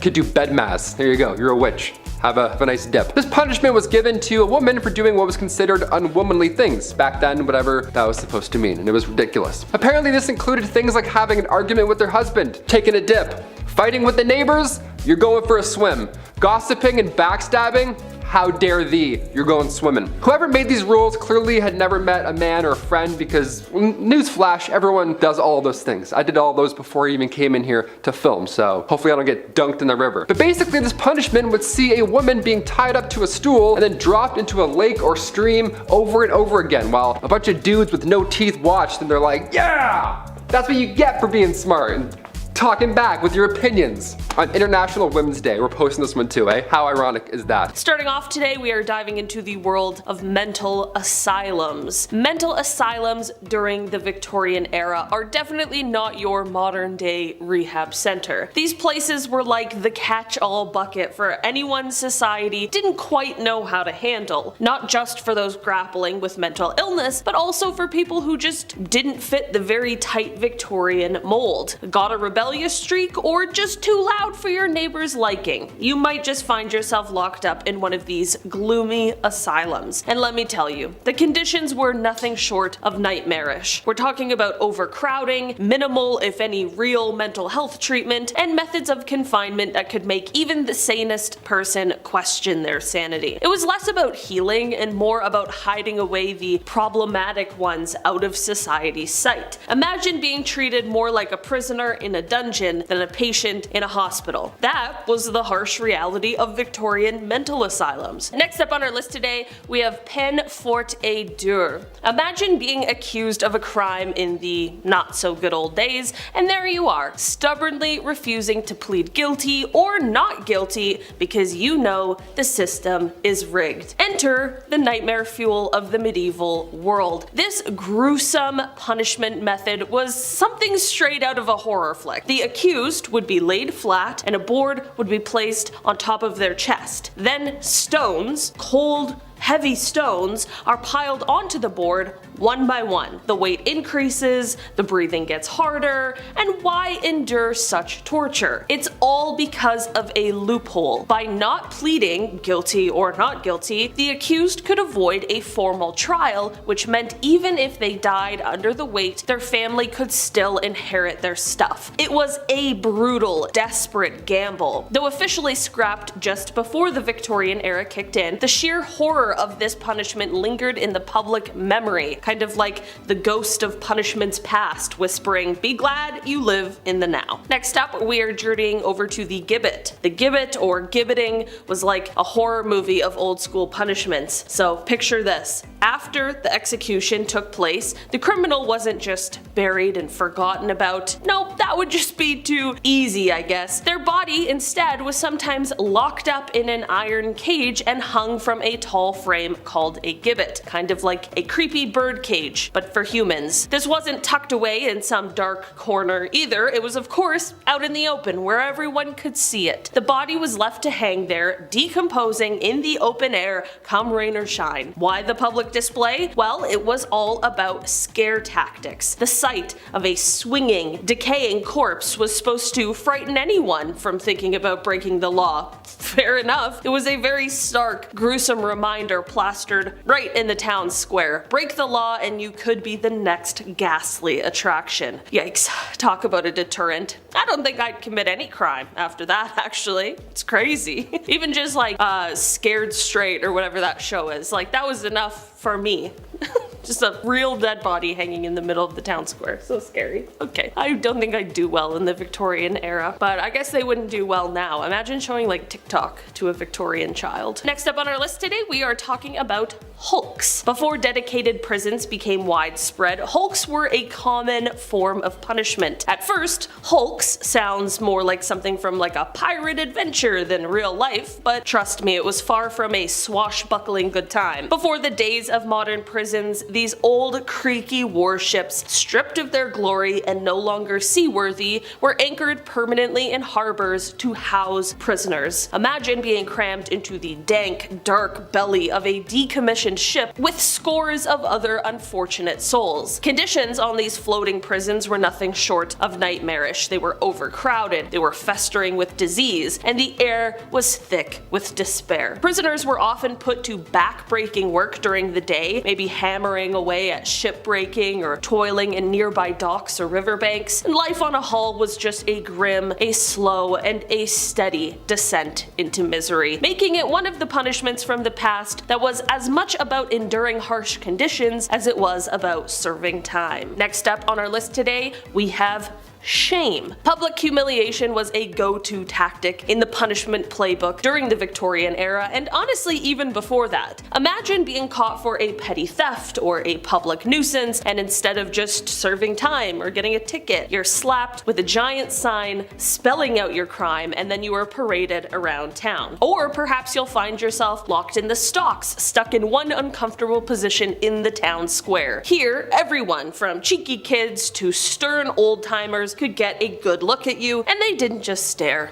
could do bed mass. There you go, you're a witch. Have a nice dip. This punishment was given to a woman for doing what was considered unwomanly things. Back then, whatever that was supposed to mean, and it was ridiculous. Apparently this included things like having an argument with their husband, taking a dip, fighting with the neighbors, you're going for a swim. Gossiping and backstabbing, how dare thee, you're going swimming. Whoever made these rules clearly had never met a man or a friend because, newsflash, everyone does all those things. I did all those before I even came in here to film, so hopefully I don't get dunked in the river. But basically this punishment would see a woman being tied up to a stool and then dropped into a lake or stream over and over again while a bunch of dudes with no teeth watched and they're like, yeah, that's what you get for being smart. And talking back with your opinions on International Women's Day. We're posting this one too, eh? How ironic is that? Starting off today, we are diving into the world of mental asylums. Mental asylums during the Victorian era are definitely not your modern day rehab center. These places were like the catch-all bucket for anyone society didn't quite know how to handle. Not just for those grappling with mental illness, but also for people who just didn't fit the very tight Victorian mold. Got a rebellious streak or just too loud for your neighbor's liking. You might just find yourself locked up in one of these gloomy asylums. And let me tell you, the conditions were nothing short of nightmarish. We're talking about overcrowding, minimal if any real mental health treatment, and methods of confinement that could make even the sanest person question their sanity. It was less about healing and more about hiding away the problematic ones out of society's sight. Imagine being treated more like a prisoner in a dungeon than a patient in a hospital. That was the harsh reality of Victorian mental asylums. Next up on our list today, we have peine forte et dure. Imagine being accused of a crime in the not so good old days, and there you are, stubbornly refusing to plead guilty or not guilty because you know the system is rigged. Enter the nightmare fuel of the medieval world. This gruesome punishment method was something straight out of a horror flick. The accused would be laid flat and a board would be placed on top of their chest. Then stones, cold, heavy stones, are piled onto the board one by one. The weight increases, the breathing gets harder, and why endure such torture? It's all because of a loophole. By not pleading guilty or not guilty, the accused could avoid a formal trial, which meant even if they died under the weight, their family could still inherit their stuff. It was a brutal, desperate gamble. Though officially scrapped just before the Victorian era kicked in, the sheer horror of this punishment lingered in the public memory, kind of like the ghost of punishments past whispering, be glad you live in the now. Next up, we are journeying over to the gibbet. The gibbet, or gibbeting, was like a horror movie of old school punishments. So picture this. After the execution took place, the criminal wasn't just buried and forgotten about. Nope, that would just be too easy, I guess. Their body instead was sometimes locked up in an iron cage and hung from a tall frame called a gibbet, kind of like a creepy bird cage, but for humans. This wasn't tucked away in some dark corner either. It was of course out in the open where everyone could see it. The body was left to hang there, decomposing in the open air come rain or shine. Why the public display? Well, it was all about scare tactics. The sight of a swinging, decaying corpse was supposed to frighten anyone from thinking about breaking the law. Fair enough. It was a very stark, gruesome reminder plastered right in the town square. Break the law and you could be the next ghastly attraction. Yikes. Talk about a deterrent. I don't think I'd commit any crime after that, actually. It's crazy. Even just like Scared Straight or whatever that show is. Like, that was enough for me. Just a real dead body hanging in the middle of the town square. So scary. Okay. I don't think I'd do well in the Victorian era, but I guess they wouldn't do well now. Imagine showing like TikTok to a Victorian child. Next up on our list today, we are talking about hulks. Before dedicated prisons became widespread, hulks were a common form of punishment. At first, hulks sounds more like something from like a pirate adventure than real life, but trust me, it was far from a swashbuckling good time. Before the days of modern prisons, these old creaky warships, stripped of their glory and no longer seaworthy, were anchored permanently in harbors to house prisoners. Imagine being crammed into the dank, dark belly of a decommissioned ship with scores of other unfortunate souls. Conditions on these floating prisons were nothing short of nightmarish. They were overcrowded, they were festering with disease, and the air was thick with despair. Prisoners were often put to back-breaking work during the day, maybe hammering away at shipbreaking or toiling in nearby docks or riverbanks, and life on a hull was just a grim, a slow, and a steady descent into misery, making it one of the punishments from the past that was as much about enduring harsh conditions as it was about serving time. Next up on our list today, we have shame. Public humiliation was a go-to tactic in the punishment playbook during the Victorian era, and honestly even before that. Imagine being caught for a petty theft or a public nuisance, and instead of just serving time or getting a ticket, you're slapped with a giant sign spelling out your crime, and then you are paraded around town. Or perhaps you'll find yourself locked in the stocks, stuck in one uncomfortable position in the town square. Here, everyone from cheeky kids to stern old-timers could get a good look at you, and they didn't just stare.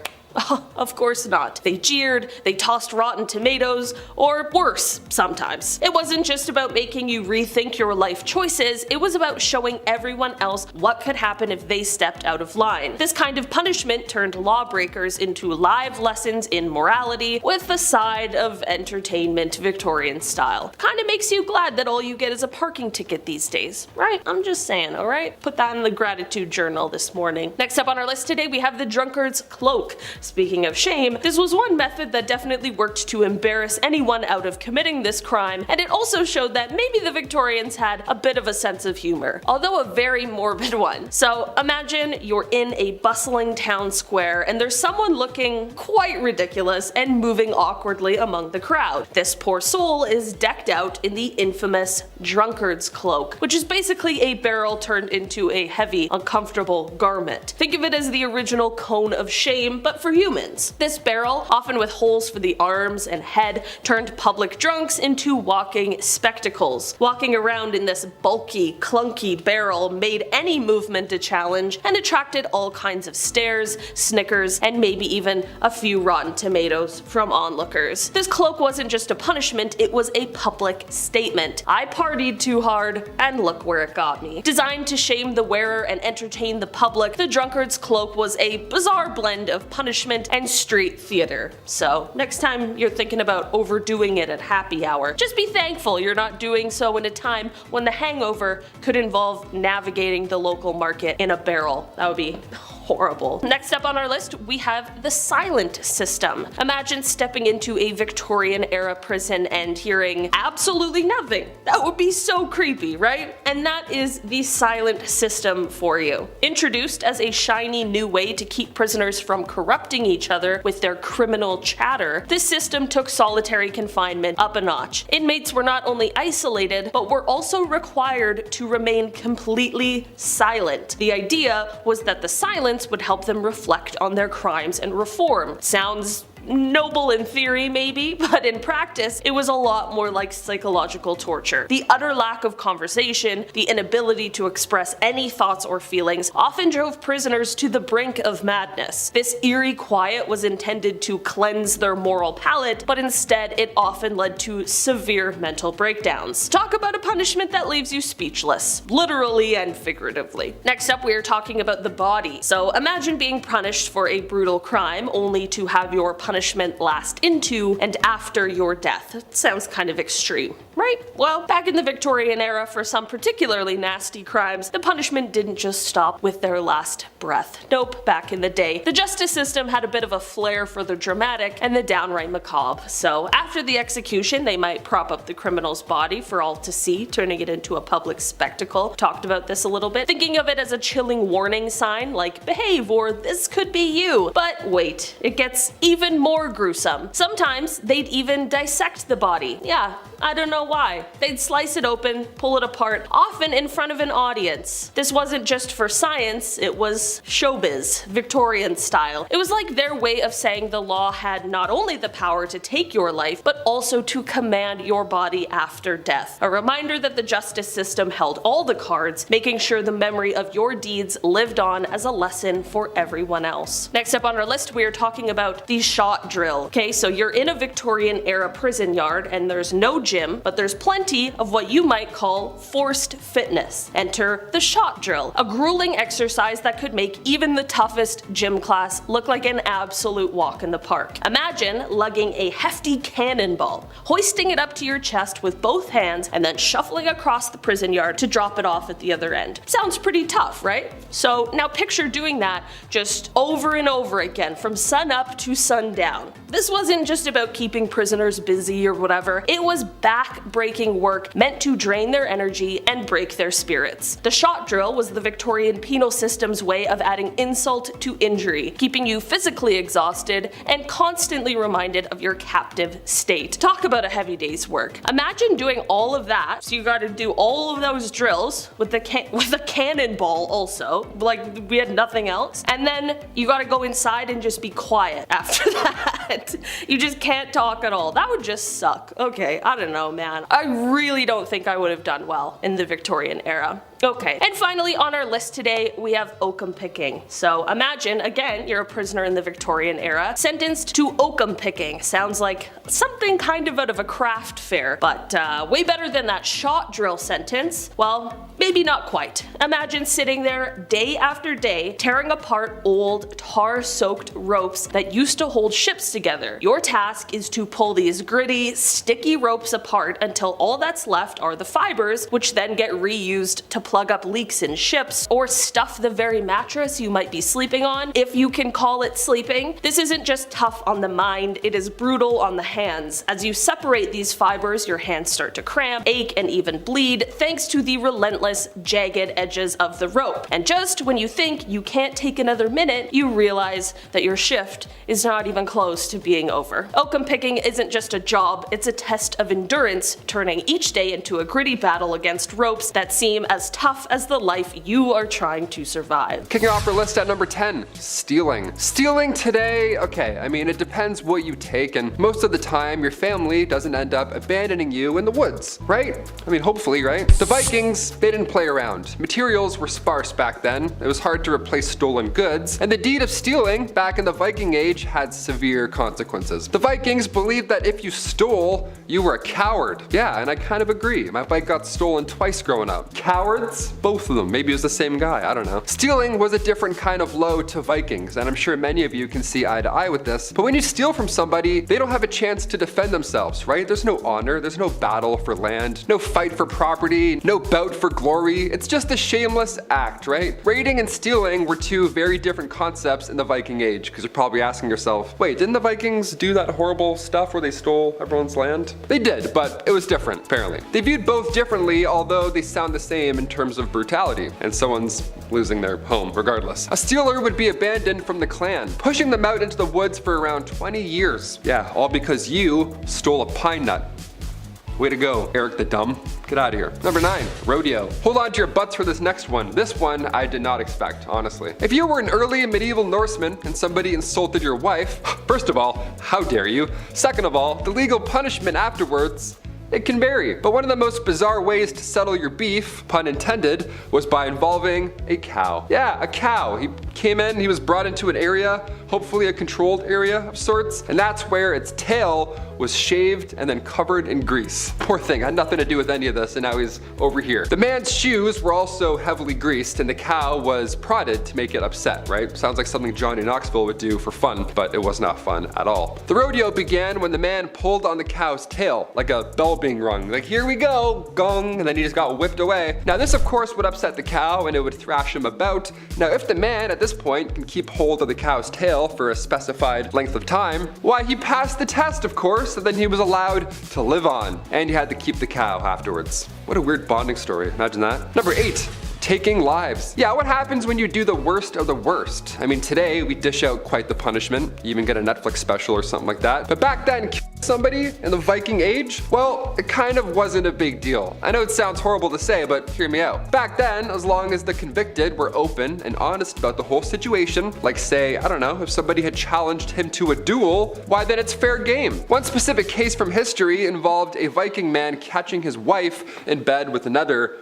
Of course not. They jeered, they tossed rotten tomatoes, or worse, sometimes. It wasn't just about making you rethink your life choices, it was about showing everyone else what could happen if they stepped out of line. This kind of punishment turned lawbreakers into live lessons in morality, with a side of entertainment Victorian style. Kinda makes you glad that all you get is a parking ticket these days, right? I'm just saying, alright? Put that in the gratitude journal this morning. Next up on our list today, we have the drunkard's cloak. Speaking of shame, this was one method that definitely worked to embarrass anyone out of committing this crime, and it also showed that maybe the Victorians had a bit of a sense of humor, although a very morbid one. So imagine you're in a bustling town square and there's someone looking quite ridiculous and moving awkwardly among the crowd. This poor soul is decked out in the infamous drunkard's cloak, which is basically a barrel turned into a heavy, uncomfortable garment. Think of it as the original cone of shame, but for humans. This barrel, often with holes for the arms and head, turned public drunks into walking spectacles. Walking around in this bulky, clunky barrel made any movement a challenge and attracted all kinds of stares, snickers, and maybe even a few rotten tomatoes from onlookers. This cloak wasn't just a punishment, it was a public statement. I partied too hard, and look where it got me. Designed to shame the wearer and entertain the public, the drunkard's cloak was a bizarre blend of punishment and street theater. So next time you're thinking about overdoing it at happy hour, just be thankful you're not doing so in a time when the hangover could involve navigating the local market in a barrel. That would be horrible. Next up on our list, we have the silent system. Imagine stepping into a Victorian era prison and hearing absolutely nothing. That would be so creepy, right? And that is the silent system for you. Introduced as a shiny new way to keep prisoners from corrupting each other with their criminal chatter, this system took solitary confinement up a notch. Inmates were not only isolated, but were also required to remain completely silent. The idea was that the silence would help them reflect on their crimes and reform. Sounds noble in theory maybe, but in practice it was a lot more like psychological torture. The utter lack of conversation, the inability to express any thoughts or feelings often drove prisoners to the brink of madness. This eerie quiet was intended to cleanse their moral palate, but instead it often led to severe mental breakdowns. Talk about a punishment that leaves you speechless, literally and figuratively. Next up, we are talking about the body. So imagine being punished for a brutal crime only to have your punishment punishment last into and after your death. It sounds kind of extreme, right? Well, back in the Victorian era, for some particularly nasty crimes, the punishment didn't just stop with their last breath. Nope, back in the day, the justice system had a bit of a flair for the dramatic and the downright macabre. So after the execution, they might prop up the criminal's body for all to see, turning it into a public spectacle. Talked about this a little bit, thinking of it as a chilling warning sign like behave or this could be you. But wait, it gets even more gruesome. Sometimes they'd even dissect the body. Yeah, I don't know why. They'd slice it open, pull it apart, often in front of an audience. This wasn't just for science, it was showbiz, Victorian style. It was like their way of saying the law had not only the power to take your life, but also to command your body after death. A reminder that the justice system held all the cards, making sure the memory of your deeds lived on as a lesson for everyone else. Next up on our list, we are talking about the shot drill. Okay, so you're in a Victorian era prison yard and there's no gym, but there's plenty of what you might call forced fitness. Enter the shot drill, a grueling exercise that could make even the toughest gym class look like an absolute walk in the park. Imagine lugging a hefty cannonball, hoisting it up to your chest with both hands, and then shuffling across the prison yard to drop it off at the other end. Sounds pretty tough, right? So now picture doing that just over and over again from sun up to sundown. This wasn't just about keeping prisoners busy or whatever, it was back-breaking work meant to drain their energy and break their spirits. The shot drill was the Victorian penal system's way of adding insult to injury, keeping you physically exhausted and constantly reminded of your captive state. Talk about a heavy day's work. Imagine doing all of that, so you gotta do all of those drills with a cannonball also, like we had nothing else, and then you gotta go inside and just be quiet after that. You just can't talk at all. That would just suck. Okay, I don't know, man. I really don't think I would have done well in the Victorian era. Okay, and finally on our list today we have oakum picking. So imagine, again, you're a prisoner in the Victorian era, sentenced to oakum picking. Sounds like something kind of out of a craft fair, but way better than that shot drill sentence. Well, maybe not quite. Imagine sitting there day after day, tearing apart old, tar-soaked ropes that used to hold ships together. Your task is to pull these gritty, sticky ropes apart until all that's left are the fibers, which then get reused to plug up leaks in ships, or stuff the very mattress you might be sleeping on, if you can call it sleeping. This isn't just tough on the mind, it is brutal on the hands. As you separate these fibers, your hands start to cramp, ache, and even bleed, thanks to the relentless, jagged edges of the rope. And just when you think you can't take another minute, you realize that your shift is not even close to being over. Oakum picking isn't just a job, it's a test of endurance, turning each day into a gritty battle against ropes that seem as tough as the life you are trying to survive. Kicking off our list at number 10, stealing. Stealing today, okay, I mean, it depends what you take, and most of the time your family doesn't end up abandoning you in the woods, right? I mean, hopefully, right? The Vikings, they didn't play around. Materials were sparse back then, it was hard to replace stolen goods, and the deed of stealing back in the Viking Age had severe consequences. The Vikings believed that if you stole, you were a coward. Yeah, and I kind of agree. My bike got stolen twice growing up. Cowards? Both of them. Maybe it was the same guy, I don't know. Stealing was a different kind of low to Vikings, and I'm sure many of you can see eye to eye with this. But when you steal from somebody, they don't have a chance to defend themselves, right? There's no honor, there's no battle for land, no fight for property, no bout for glory. It's just a shameless act, right? Raiding and stealing were two very different concepts in the Viking Age, because you're probably asking yourself, wait, didn't the Vikings do that horrible stuff where they stole everyone's land? They did, but it was different, apparently. They viewed both differently, although they sound the same in terms of brutality, and someone's losing their home regardless. A stealer would be abandoned from the clan, pushing them out into the woods for around 20 years. Yeah, all because you stole a pine nut. Way to go, Eric the Dumb. Get out of here. Number 9, rodeo. Hold on to your butts for this next one. This one I did not expect, honestly. If you were an early medieval Norseman and somebody insulted your wife, first of all, how dare you? Second of all, the legal punishment afterwards, it can vary. But one of the most bizarre ways to settle your beef, pun intended, was by involving a cow. Yeah, a cow. He came in, he was brought into an area, hopefully a controlled area of sorts, and that's where its tail was shaved and then covered in grease. Poor thing, had nothing to do with any of this, and now he's over here. The man's shoes were also heavily greased, and the cow was prodded to make it upset, right? Sounds like something Johnny Knoxville would do for fun, but it was not fun at all. The rodeo began when the man pulled on the cow's tail, like a bell being rung. Like, here we go, gong, and then he just got whipped away. Now this of course would upset the cow, and it would thrash him about. Now if the man at this point can keep hold of the cow's tail for a specified length of time, why, he passed the test, of course. So then he was allowed to live on, and he had to keep the cow afterwards. What a weird bonding story, imagine that. Number 8. Taking lives. Yeah, what happens when you do the worst of the worst? I mean, today we dish out quite the punishment. You even get a Netflix special or something like that. But back then, somebody in the Viking Age, well, it kind of wasn't a big deal. I know it sounds horrible to say, but hear me out. Back then, as long as the convicted were open and honest about the whole situation, like say, I don't know, if somebody had challenged him to a duel, why then it's fair game. One specific case from history involved a Viking man catching his wife in bed with another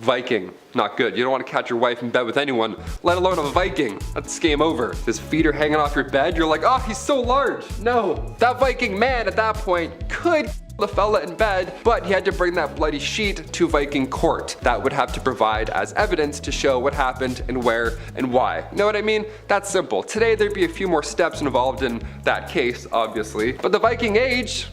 Viking. Not good. You don't want to catch your wife in bed with anyone, let alone a Viking. That's game over. His feet are hanging off your bed. You're like, oh, he's so large. No. That Viking man at that point could the fella in bed, but he had to bring that bloody sheet to Viking court. That would have to provide as evidence to show what happened and where and why. You know what I mean? That's simple. Today there'd be a few more steps involved in that case, obviously. But the Viking Age,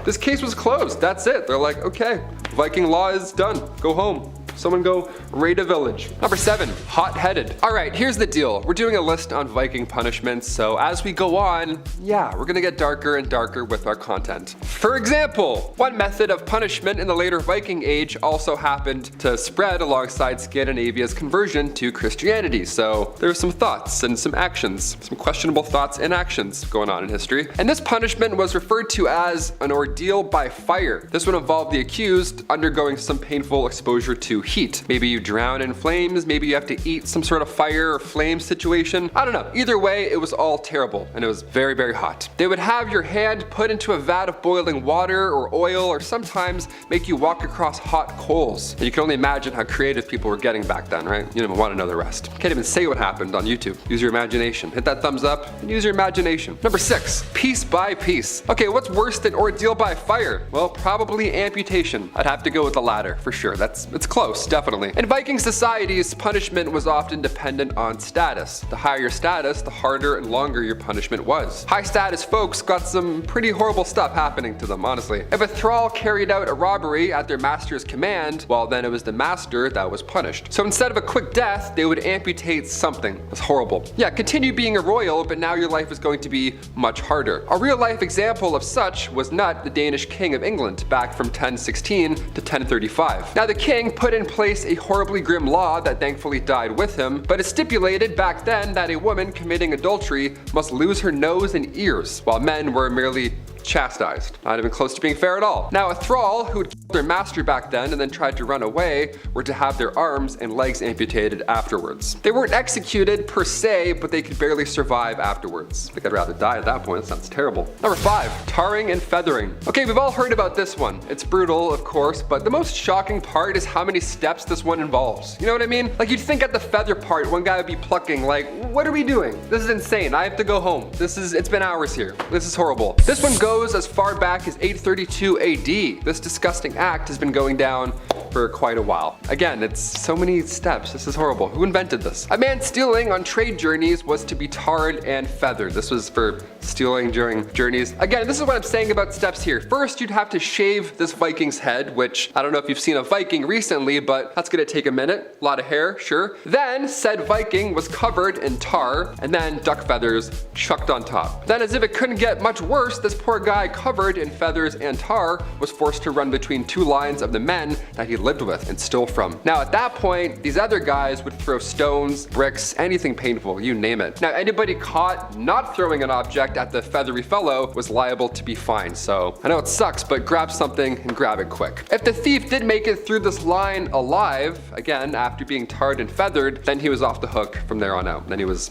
this case was closed. That's it. They're like, okay, Viking law is done. Go home. Someone go raid a village. Number 7, hot-headed. All right, here's the deal. We're doing a list on Viking punishments, so as we go on, yeah, we're gonna get darker and darker with our content. For example, one method of punishment in the later Viking Age also happened to spread alongside Scandinavia's conversion to Christianity. So there's some thoughts and some actions, some questionable thoughts and actions going on in history. And this punishment was referred to as an ordeal by fire. This would involve the accused undergoing some painful exposure to heat. Maybe you drown in flames, maybe you have to eat some sort of fire or flame situation. I don't know. Either way, it was all terrible, and it was very, very hot. They would have your hand put into a vat of boiling water or oil, or sometimes make you walk across hot coals. And you can only imagine how creative people were getting back then, right? You don't even want to know the rest. Can't even say what happened on YouTube. Use your imagination. Hit that thumbs up and use your imagination. Number 6, piece by piece. Okay, what's worse than ordeal by fire? Well, probably amputation. I'd have to go with the latter for sure. It's close. Definitely. In Viking societies, punishment was often dependent on status. The higher your status, the harder and longer your punishment was. High status folks got some pretty horrible stuff happening to them, honestly. If a thrall carried out a robbery at their master's command, well then it was the master that was punished. So instead of a quick death, they would amputate something. That's horrible. Yeah, continue being a royal, but now your life is going to be much harder. A real life example of such was Nut, the Danish king of England, back from 1016 to 1035. Now the king put in place a horribly grim law that thankfully died with him, but it stipulated back then that a woman committing adultery must lose her nose and ears, while men were merely chastised. Not even close to being fair at all. Now a thrall who had killed their master back then and then tried to run away were to have their arms and legs amputated afterwards. They weren't executed per se, but they could barely survive afterwards. I think I'd rather die at that point. That sounds terrible. Number 5, tarring and feathering. Okay, we've all heard about this one. It's brutal, of course, but the most shocking part is how many steps this one involves. You know what I mean? Like, you'd think at the feather part, one guy would be plucking, like, what are we doing? This is insane. I have to go home. It's been hours here. This is horrible. This one goes as far back as 832 AD. This disgusting act has been going down for quite a while. Again, it's so many steps. This is horrible. Who invented this? A man stealing on trade journeys was to be tarred and feathered. This was for stealing during journeys. Again, this is what I'm saying about steps here. First, you'd have to shave this Viking's head, which I don't know if you've seen a Viking recently, but that's gonna take a minute. A lot of hair, sure. Then said Viking was covered in tar and then duck feathers chucked on top. Then, as if it couldn't get much worse, this poor guy covered in feathers and tar was forced to run between two lines of the men that he lived with and stole from. Now at that point, these other guys would throw stones, bricks, anything painful, you name it. Now anybody caught not throwing an object at the feathery fellow was liable to be fined. So I know it sucks, but grab something and grab it quick. If the thief did make it through this line alive, again after being tarred and feathered, then he was off the hook from there on out. Then he was,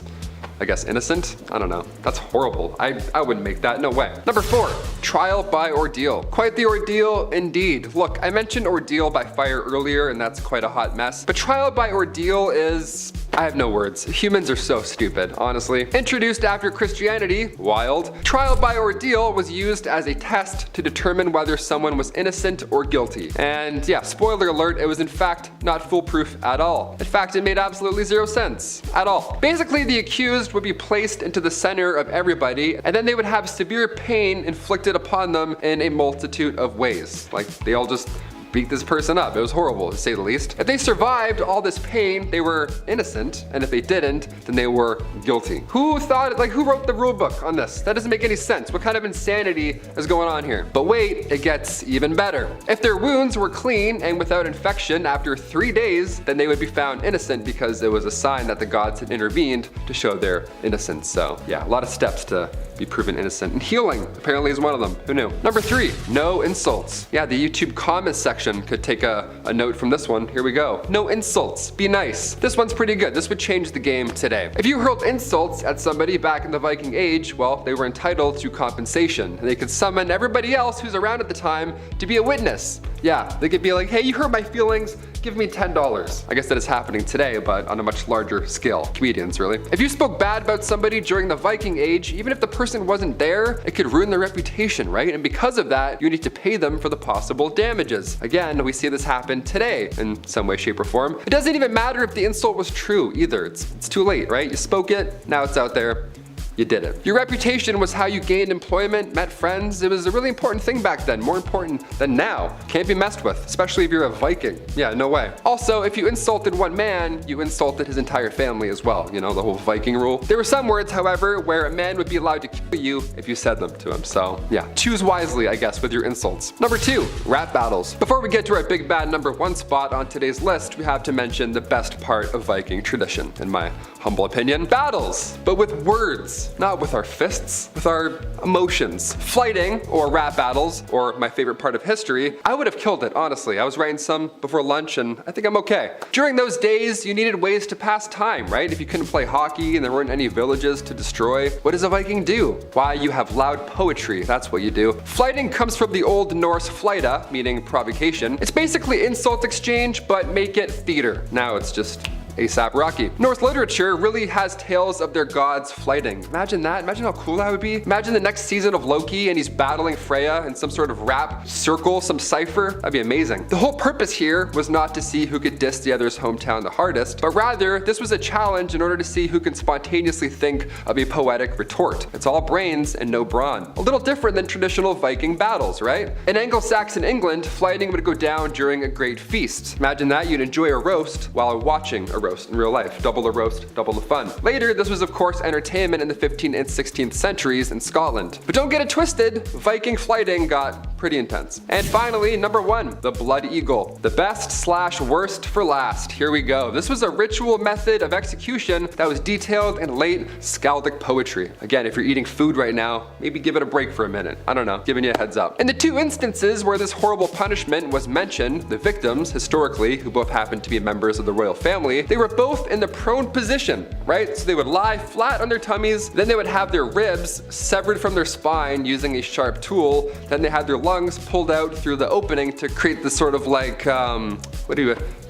I guess, innocent? I don't know. That's horrible. I wouldn't make that, no way. Number 4, trial by ordeal. Quite the ordeal indeed. Look, I mentioned ordeal by fire earlier, and that's quite a hot mess. But trial by ordeal is I have no words. Humans are so stupid, honestly. Introduced after Christianity, wild. Trial by ordeal was used as a test to determine whether someone was innocent or guilty. And yeah, spoiler alert, it was in fact not foolproof at all. In fact, it made absolutely zero sense at all. Basically, the accused would be placed into the center of everybody, and then they would have severe pain inflicted upon them in a multitude of ways. Like, they all just beat this person up. It was horrible, to say the least. If they survived all this pain, they were innocent, and if they didn't, then they were guilty. Who wrote the rule book on this? That doesn't make any sense. What kind of insanity is going on here? But wait, it gets even better. If their wounds were clean and without infection after 3 days, then they would be found innocent because it was a sign that the gods had intervened to show their innocence. So yeah, a lot of steps to be proven innocent. And healing apparently is one of them. Who knew? Number 3, no insults. Yeah, the YouTube comments section could take a note from this one. Here we go. No insults. Be nice. This one's pretty good. This would change the game today. If you hurled insults at somebody back in the Viking Age, well, they were entitled to compensation. They could summon everybody else who's around at the time to be a witness. Yeah, they could be like, hey, you hurt my feelings, give me $10. I guess that is happening today, but on a much larger scale. Comedians, really. If you spoke bad about somebody during the Viking Age, even if the person wasn't there, it could ruin their reputation, right? And because of that, you need to pay them for the possible damages. Again, we see this happen today in some way, shape, or form. It doesn't even matter if the insult was true either. It's too late, right? You spoke it, now it's out there. You did it. Your reputation was how you gained employment, met friends. It was a really important thing back then, more important than now. Can't be messed with, especially if you're a Viking. Yeah, no way. Also, if you insulted one man, you insulted his entire family as well. You know, the whole Viking rule. There were some words, however, where a man would be allowed to kill you if you said them to him. So yeah, choose wisely, I guess, with your insults. Number 2, rap battles. Before we get to our big bad number 1 spot on today's list, we have to mention the best part of Viking tradition, in my humble opinion. Battles, but with words. Not with our fists, with our emotions. Fighting, or rap battles, or my favorite part of history, I would have killed it, honestly. I was writing some before lunch and I think I'm okay. During those days, you needed ways to pass time, right? If you couldn't play hockey and there weren't any villages to destroy, what does a Viking do? Why, you have loud poetry, that's what you do. Fighting comes from the Old Norse flyta, meaning provocation. It's basically insult exchange, but make it theater. Now it's just ASAP Rocky. Norse literature really has tales of their gods fighting. Imagine that. Imagine how cool that would be. Imagine the next season of Loki and he's battling Freya in some sort of rap circle, some cipher. That'd be amazing. The whole purpose here was not to see who could diss the other's hometown the hardest, but rather this was a challenge in order to see who can spontaneously think of a poetic retort. It's all brains and no brawn. A little different than traditional Viking battles, right? In Anglo-Saxon England, fighting would go down during a great feast. Imagine that, you'd enjoy a roast while watching a roast in real life. Double the roast, double the fun. Later, this was of course entertainment in the 15th and 16th centuries in Scotland. But don't get it twisted, Viking fighting got pretty intense. And finally, number 1, the blood eagle. The best/worst for last. Here we go. This was a ritual method of execution that was detailed in late skaldic poetry. Again, if you're eating food right now, maybe give it a break for a minute. I don't know, giving you a heads up. In the 2 instances where this horrible punishment was mentioned, the victims, historically, who both happened to be members of the royal family, they were both in the prone position, right? So they would lie flat on their tummies, then they would have their ribs severed from their spine using a sharp tool, then they had their lungs pulled out through the opening to create this sort of like,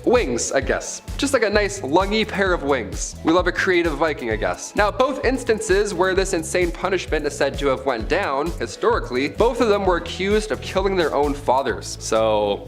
wings, I guess. Just like a nice lungy pair of wings. We love a creative Viking, I guess. Now, both instances where this insane punishment is said to have went down, historically, both of them were accused of killing their own fathers. So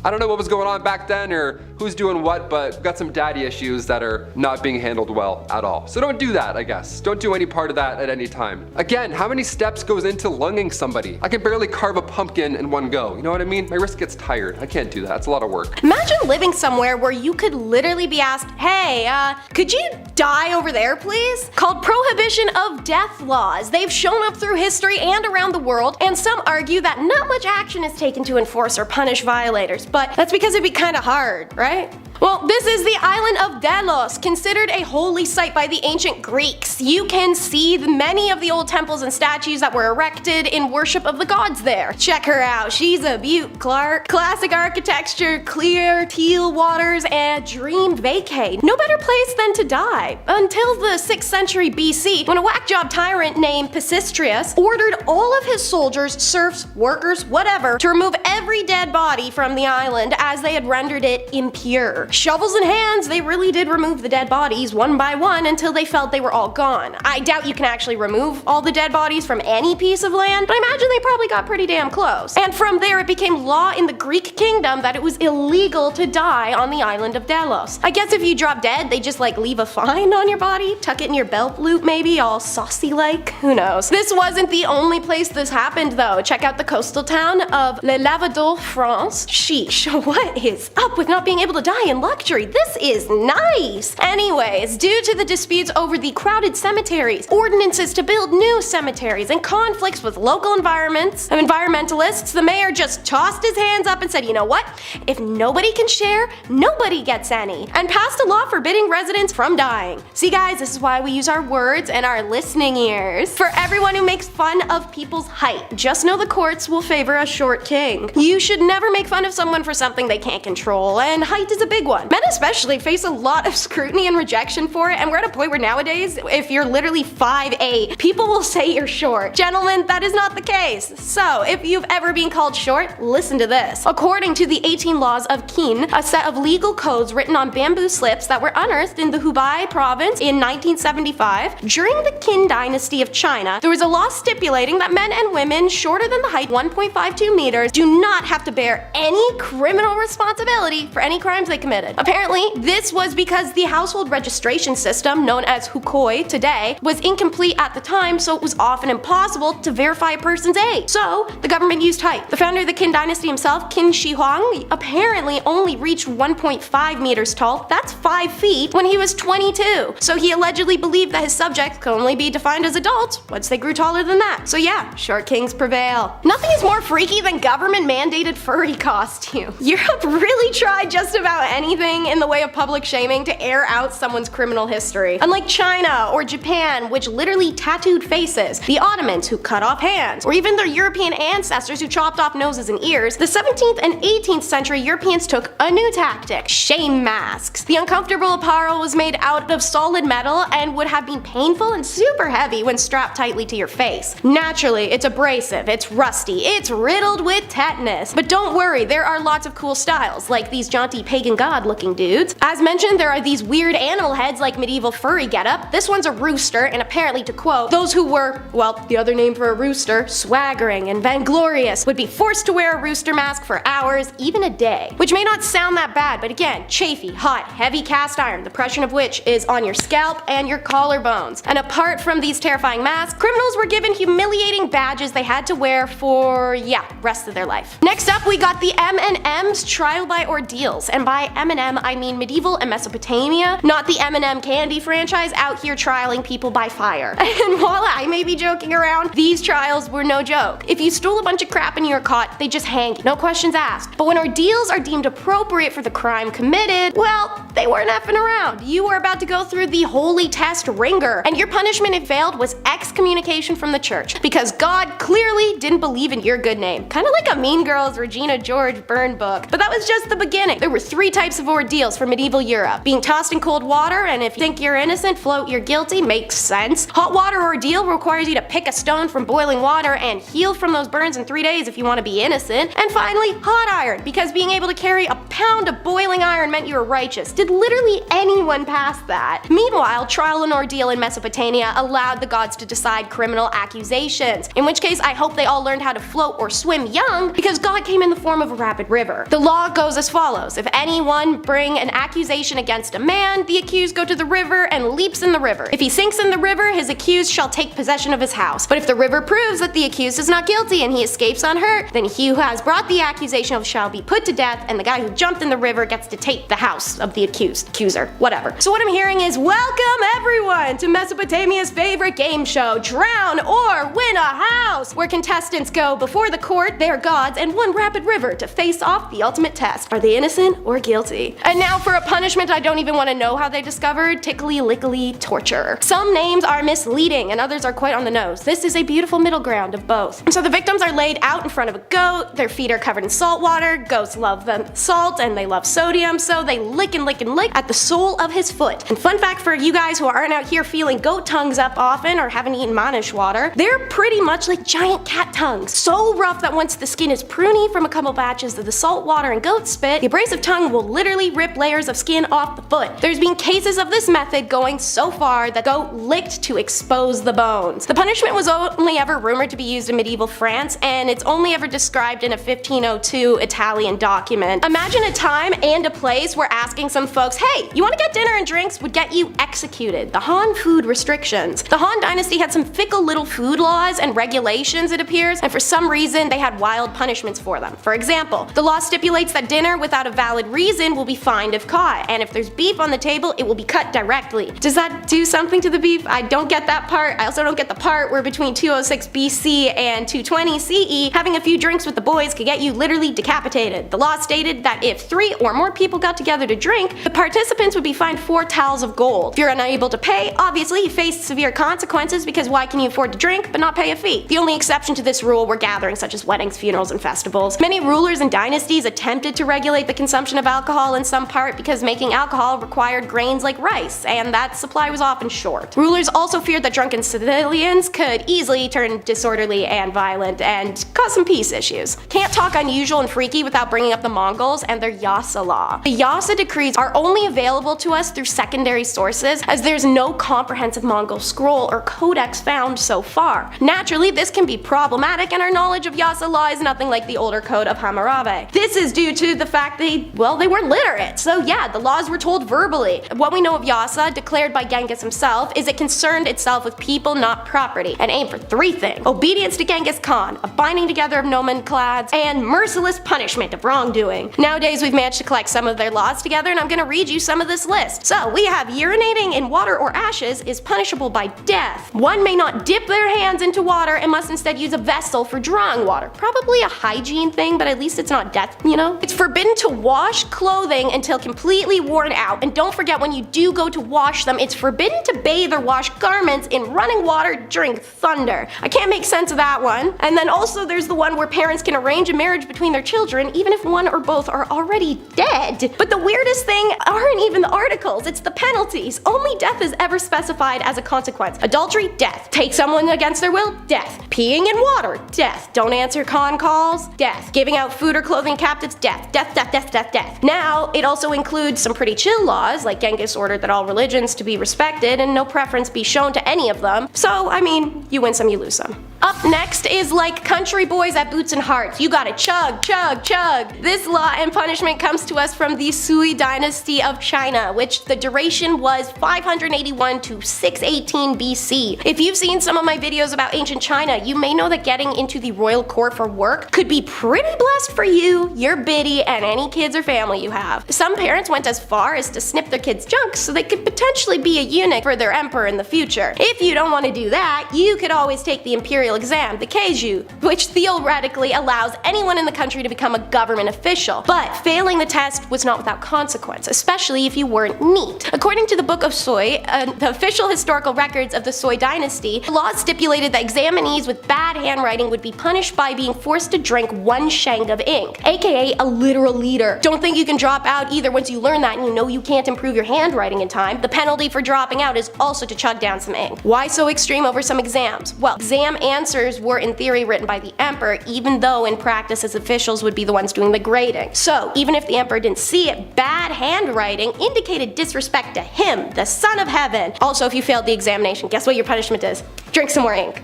I don't know what was going on back then or who's doing what, but we've got some daddy issues that are not being handled well at all. So don't do that, I guess. Don't do any part of that at any time. Again, how many steps goes into lunging somebody? I can barely carve a pumpkin in one go. You know what I mean? My wrist gets tired. I can't do that. It's a lot of work. Imagine living somewhere where you could literally be asked, hey, could you die over there, please? Called prohibition of death laws. They've shown up through history and around the world, and some argue that not much action is taken to enforce or punish violators, but that's because it'd be kind of hard, right? Well, this is the island of Delos, considered a holy site by the ancient Greeks. You can see many of the old temples and statues that were erected in worship of the gods there. Check her out, she's a beaut, Clark. Classic architecture, clear teal waters, and dream vacay. No better place than to die. Until the 6th century BC, when a whack job tyrant named Pisistratus ordered all of his soldiers, serfs, workers, whatever, to remove every dead body from the island as they had rendered it impure. Shovels in hands, they really did remove the dead bodies one by one until they felt they were all gone. I doubt you can actually remove all the dead bodies from any piece of land, but I imagine they probably got pretty damn close. And from there it became law in the Greek kingdom that it was illegal to die on the island of Delos. I guess if you drop dead, they just like leave a fine on your body, tuck it in your belt loop maybe, all saucy like, who knows. This wasn't the only place this happened though. Check out the coastal town of Le Lavador, France. Sheesh, what is up with not being able to die in luxury? This is nice! Anyways, due to the disputes over the crowded cemeteries, ordinances to build new cemeteries, and conflicts with local environmentalists, the mayor just tossed his hands up and said, you know what? If nobody can share, nobody gets any, and passed a law forbidding residents from dying. See guys, this is why we use our words and our listening ears. For everyone who makes fun of people's height, just know the courts will favor a short king. You should never make fun of someone for something they can't control, and height is a big one. Men especially face a lot of scrutiny and rejection for it, and we're at a point where nowadays, if you're literally 5'8", people will say you're short. Gentlemen, that is not the case. So, if you've ever been called short, listen to this. According to the 18 laws of Qin, a set of legal codes written on bamboo slips that were unearthed in the Hubei province in 1975, during the Qin dynasty of China, there was a law stipulating that men and women shorter than the height 1.52 meters do not have to bear any criminal responsibility for any crimes they committed. Apparently, this was because the household registration system, known as hukoi today, was incomplete at the time, so it was often impossible to verify a person's age. So, the government used height. The founder of the Qin dynasty himself, Qin Shi Huang, apparently only reached 1.5 meters tall, that's 5 feet, when he was 22. So he allegedly believed that his subjects could only be defined as adults once they grew taller than that. So yeah, short kings prevail. Nothing is more freaky than government-mandated furry costume. Europe really tried just about anything in the way of public shaming to air out someone's criminal history. Unlike China or Japan, which literally tattooed faces, the Ottomans who cut off hands, or even their European ancestors who chopped off noses and ears, the 17th and 18th century Europeans took a new tactic: shame masks. The uncomfortable apparel was made out of solid metal and would have been painful and super heavy when strapped tightly to your face. Naturally, it's abrasive, it's rusty, it's riddled with tetanus. But don't worry, there are lots of cool styles, like these jaunty pagan god looking dudes. As mentioned, there are these weird animal heads like medieval furry getup. This one's a rooster, and apparently, to quote, those who were, well, the other name for a rooster, swaggering and vainglorious, would be forced to wear a rooster mask for hours, even a day. Which may not sound that bad, but again, chafy, hot, heavy cast iron, the pressure of which is on your scalp and your collarbones. And apart from these terrifying masks, criminals were given humiliating badges they had to wear for, rest of their life. Next up, we got the M&M's trial by ordeals, and by M&M I mean medieval and Mesopotamia, not the M&M candy franchise out here trialing people by fire. And while I may be joking around, these trials were no joke. If you stole a bunch of crap and you were caught, they just hang you, no questions asked. But when ordeals are deemed appropriate for the crime committed, well, they weren't effing around. You were about to go through the holy test ringer, and your punishment if failed was excommunication from the church, because God clearly didn't believe in your good name. Kinda like a Mean Girls Regina George burn book. But that was just the beginning. There were 3 types of ordeals for medieval Europe: being tossed in cold water, and if you think you're innocent, float you're guilty, makes sense. Hot water ordeal requires you to pick a stone from boiling water and heal from those burns in 3 days if you want to be innocent. And finally, hot iron, because being able to carry a pound of boiling iron meant you were righteous. Did literally anyone pass that? Meanwhile, trial and ordeal in Mesopotamia allowed the gods to decide criminal accusations, in which case I hope they all learned how to float or swim young, because God came in the form of a rapid river. The law goes as follows: if anyone bring an accusation against a man, the accused go to the river and leaps in the river. If he sinks in the river, his accused shall take possession of his house. But if the river proves that the accused is not guilty and he escapes unhurt, then he who has brought the accusation shall be put to death, and the guy who jumped in the river gets to take the house of the accuser, whatever. So what I'm hearing is, welcome everyone to Mesopotamia's favorite game show, Drown or Win a House, where contestants go before the court, their gods, and one rapid river to face off the ultimate test. Are they innocent or guilty? And now for a punishment I don't even want to know how they discovered: tickly lickly torture. Some names are misleading and others are quite on the nose. This is a beautiful middle ground of both. So the victims are laid out in front of a goat, their feet are covered in salt water. Goats love the salt and they love sodium, so they lick and lick and lick at the sole of his foot. And fun fact for you guys who aren't out out here feeling goat tongues up often or haven't eaten manish water, they're pretty much like giant cat tongues. So rough that once the skin is pruny from a couple batches of the salt water and goat spit, the abrasive tongue will literally rip layers of skin off the foot. There's been cases of this method going so far that goat licked to expose the bones. The punishment was only ever rumored to be used in medieval France, and it's only ever described in a 1502 Italian document. Imagine a time and a place where asking some folks, hey, you want to get dinner and drinks, would get you executed. The Han food restrictions. The Han dynasty had some fickle little food laws and regulations, it appears, and for some reason they had wild punishments for them. For example, the law stipulates that dinner without a valid reason will be fined if caught, and if there's beef on the table, it will be cut directly. Does that do something to the beef? I don't get that part. I also don't get the part where between 206 BC and 220 CE, having a few drinks with the boys could get you literally decapitated. The law stated that if 3 or more people got together to drink, the participants would be fined 4 tals of gold. If you're unable to pay, obviously you face severe consequences, because why can you afford to drink but not pay a fee? The only exception to this rule were gatherings such as weddings, funerals, and festivals. Many rulers and dynasties attempted to regulate the consumption of alcohol in some part because making alcohol required grains like rice, and that supply was often short. Rulers also feared that drunken civilians could easily turn disorderly and violent and cause some peace issues. Can't talk unusual and freaky without bringing up the Mongols and their Yasa law. The Yasa decrees are only available to us through secondary sources, as there's no comprehensive Mongol scroll or codex found so far. Naturally, this can be problematic, and our knowledge of Yasa law is nothing like the older code of Hammurabi. This is due to the fact they weren't literate, so yeah, the laws were told verbally. What we know of Yasa, declared by Genghis himself, is it concerned itself with people, not property, and aimed for 3 things: obedience to Genghis Khan, a binding together of nomenclats, and merciless punishment of wrongdoing. Nowadays, we've managed to collect some of their laws together, and I'm gonna read you some of this list. So, we have urinating in water or ashes is punishable by death. One may not dip their hands into water and must instead use a vessel for drawing water. Probably a hygiene thing, but at least it's not death, you know? It's forbidden to wash clothing until completely worn out, and don't forget, when you do go to wash them, it's forbidden to bathe or wash garments in running water during thunder. I can't make sense of that one. And then also there's the one where parents can arrange a marriage between their children even if one or both are already dead. But the weirdest thing aren't even the articles, it's the penalties. Only death is ever specified as a consequence. Adultery, death. Take someone against their will, death. Peeing in water, death. Don't answer con calls, death. Giving out food or clothing captives, death. Death, death, death, death, death. Now, it also includes some pretty chill laws, like Genghis ordered that all religions to be respected and no preference be shown to any of them. So, I mean, you win some, you lose some. Up next is like country boys at Boots and Hearts. You gotta chug, chug, chug. This law and punishment comes to us from the Sui dynasty of China, which the duration was 581 to 618 BC. If you've seen some of my videos about ancient China, you may know that getting into the royal court for work could be pretty blessed for you, your biddy, and any kids or family you have. Some parents went as far as to snip their kids' junk so they could potentially be a eunuch for their emperor in the future. If you don't want to do that, you could always take the imperial exam, the Keiju, which theoretically allows anyone in the country to become a government official. But failing the test was not without consequence, especially if you weren't neat. According to the Book of Sui, the official historical records of the Sui dynasty, the law stipulated that examinees with bad handwriting would be punished by being forced to drink 1 sheng of ink, aka a literal liter. Don't think you can drop out either once you learn that and you know you can't improve your handwriting in time. The penalty for dropping out is also to chug down some ink. Why so extreme over some exams? Well, exam answers were in theory written by the emperor, even though in practice his officials would be the ones doing the grading. So, even if the emperor didn't see it, bad handwriting indicated disrespect to him, the son of heaven. Also, if you failed the examination, guess what your punishment is? Drink some more ink.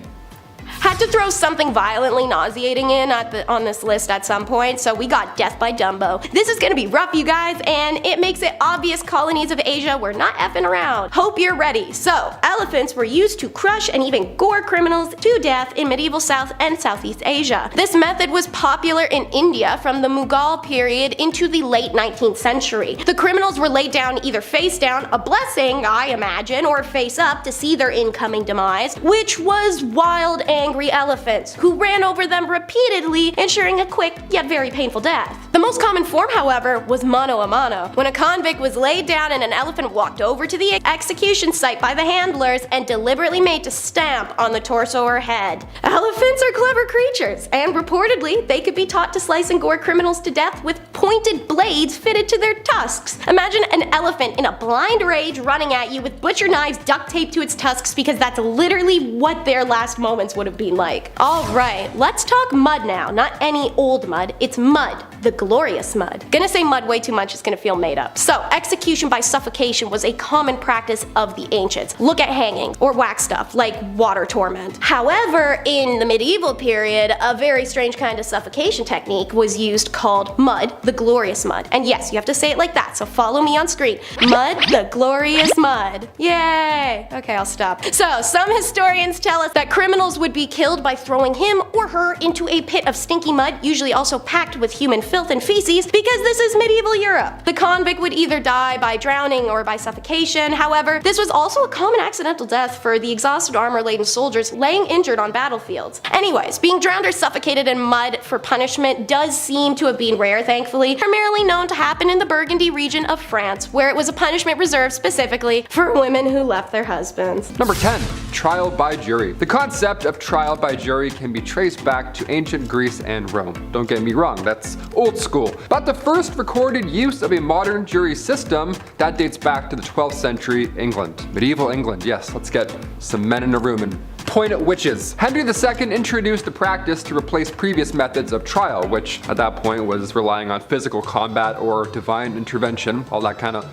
Had to throw something violently nauseating in on this list at some point, so we got death by Dumbo. This is gonna be rough, you guys, and it makes it obvious colonies of Asia were not effing around. Hope you're ready. So, elephants were used to crush and even gore criminals to death in medieval South and Southeast Asia. This method was popular in India from the Mughal period into the late 19th century. The criminals were laid down either face down, a blessing I imagine, or face up to see their incoming demise, which was wild and angry elephants, who ran over them repeatedly, ensuring a quick yet very painful death. The most common form, however, was mano a mano, when a convict was laid down and an elephant walked over to the execution site by the handlers and deliberately made to stamp on the torso or head. Elephants are clever creatures, and reportedly they could be taught to slice and gore criminals to death with pointed blades fitted to their tusks. Imagine an elephant in a blind rage running at you with butcher knives duct taped to its tusks, because that's literally what their last moments would have been like. Alright, let's talk mud now. Not any old mud, it's mud. The glorious mud. Gonna say mud way too much, it's gonna feel made up. So, execution by suffocation was a common practice of the ancients. Look at hanging, or whack stuff, like water torment. However, in the medieval period, a very strange kind of suffocation technique was used called mud, the glorious mud. And yes, you have to say it like that, so follow me on screen. Mud, the glorious mud. Yay! Okay, I'll stop. So, some historians tell us that criminals would be killed by throwing him or her into a pit of stinky mud, usually also packed with human filth and feces, because this is medieval Europe. The convict would either die by drowning or by suffocation. However, this was also a common accidental death for the exhausted armor-laden soldiers laying injured on battlefields. Anyways, being drowned or suffocated in mud for punishment does seem to have been rare, thankfully, primarily known to happen in the Burgundy region of France, where it was a punishment reserved specifically for women who left their husbands. Number 10. Trial by jury. The concept of trial by jury can be traced back to ancient Greece and Rome. Don't get me wrong, that's old school. But the first recorded use of a modern jury system, that dates back to the 12th century England. Medieval England, yes, let's get some men in a room and point at witches. Henry II introduced the practice to replace previous methods of trial, which at that point was relying on physical combat or divine intervention, all that kind of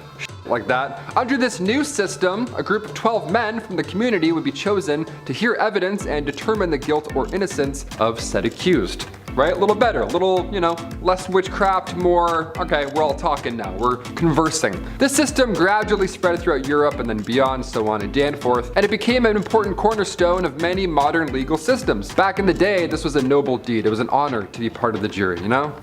like that. Under this new system, a group of 12 men from the community would be chosen to hear evidence and determine the guilt or innocence of said accused. Right? A little better, a little, less witchcraft, more, okay, we're all talking now, we're conversing. This system gradually spread throughout Europe and then beyond, so on and danforth, and it became an important cornerstone of many modern legal systems. Back in the day, this was a noble deed. It was an honor to be part of the jury,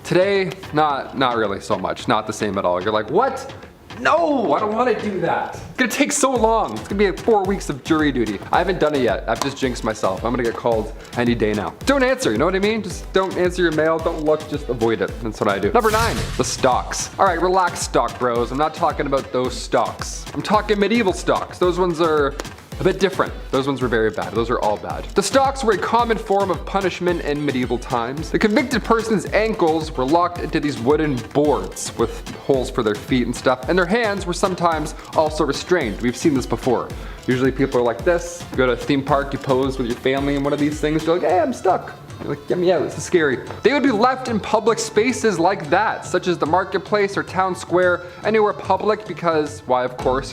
Today, not really so much, not the same at all. You're like, what? No, I don't want to do that. It's gonna take so long. It's gonna be like 4 weeks of jury duty. I haven't done it yet. I've just jinxed myself. I'm gonna get called any day now. Don't answer, you know what I mean? Just don't answer your mail, don't look, just avoid it. That's what I do. Number 9, the stocks. All right, relax, stock bros. I'm not talking about those stocks. I'm talking medieval stocks. Those ones are a bit different. Those ones were very bad. Those are all bad. The stocks were a common form of punishment in medieval times. The convicted person's ankles were locked into these wooden boards with holes for their feet and stuff, and their hands were sometimes also restrained. We've seen this before. Usually people are like this. You go to a theme park, you pose with your family in one of these things, you're like, hey, I'm stuck. You're like, get me out, this is scary. They would be left in public spaces like that, such as the marketplace or town square, anywhere public, because, why, of course,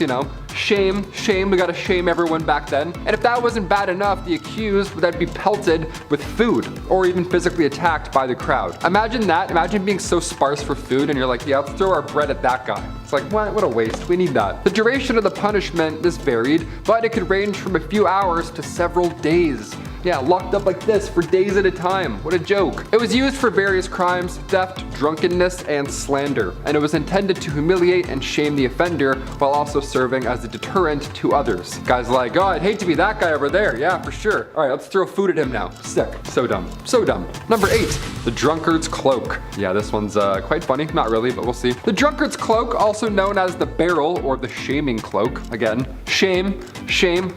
shame, we gotta shame everyone back then. And if that wasn't bad enough, the accused would then be pelted with food, or even physically attacked by the crowd. Imagine that, imagine being so sparse for food and you're like, yeah, let's throw our bread at that guy. It's like, what a waste, we need that. The duration of the punishment, this varied, but it could range from a few hours to several days. Yeah, locked up like this for days at a time. What a joke. It was used for various crimes, theft, drunkenness, and slander, and it was intended to humiliate and shame the offender while also serving as a deterrent to others. Guys like, oh, I'd hate to be that guy over there. Yeah, for sure. All right, let's throw food at him now. Sick. So dumb. So dumb. Number 8, the drunkard's cloak. Yeah, this one's quite funny. Not really, but we'll see. The drunkard's cloak, also known as the barrel or the shaming cloak. Again, shame,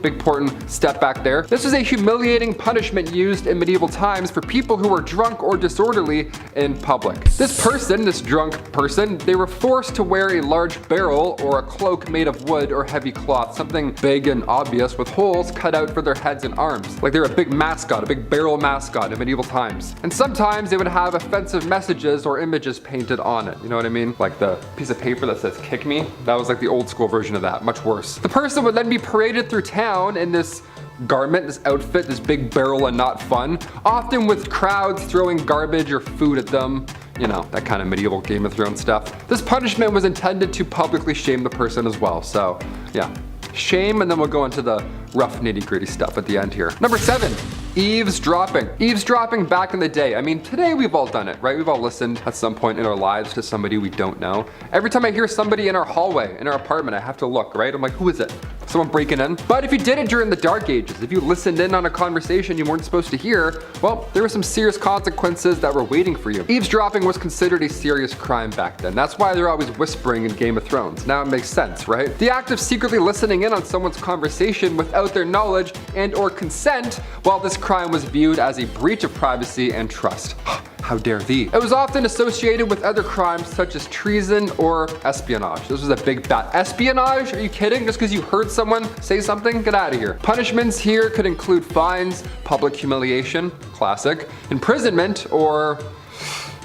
big important step back there. This was a humiliating punishment used in medieval times for people who were drunk or disorderly in public. This drunk person, they were forced to wear a large barrel or a cloak made of wood or heavy cloth, something big and obvious with holes cut out for their heads and arms. Like they're a big mascot, a big barrel mascot in medieval times. And sometimes they would have offensive messages or images painted on it. You know what I mean? Like the piece of paper that says kick me. That was like the old school version of that, much worse. The person would then be paraded through town in this garment, this outfit, this big barrel and not fun, often with crowds throwing garbage or food at them. That kind of medieval Game of Thrones stuff. This punishment was intended to publicly shame the person as well. So yeah, shame, and then we'll go into the rough nitty-gritty stuff at the end here. Number 7, Eavesdropping. Eavesdropping back in the day. I mean, today we've all done it, right? We've all listened at some point in our lives to somebody we don't know. Every time I hear somebody in our hallway, in our apartment, I have to look, right? I'm like, who is it? Someone breaking in? But if you did it during the Dark Ages, if you listened in on a conversation you weren't supposed to hear, well, there were some serious consequences that were waiting for you. Eavesdropping was considered a serious crime back then. That's why they're always whispering in Game of Thrones. Now it makes sense, right? The act of secretly listening in on someone's conversation without their knowledge and or consent, well, this crime was viewed as a breach of privacy and trust. How dare thee. It was often associated with other crimes such as treason or espionage. This was a big bad espionage? Are you kidding? Just because you heard someone say something? Get out of here. Punishments here could include fines, public humiliation, classic, imprisonment, or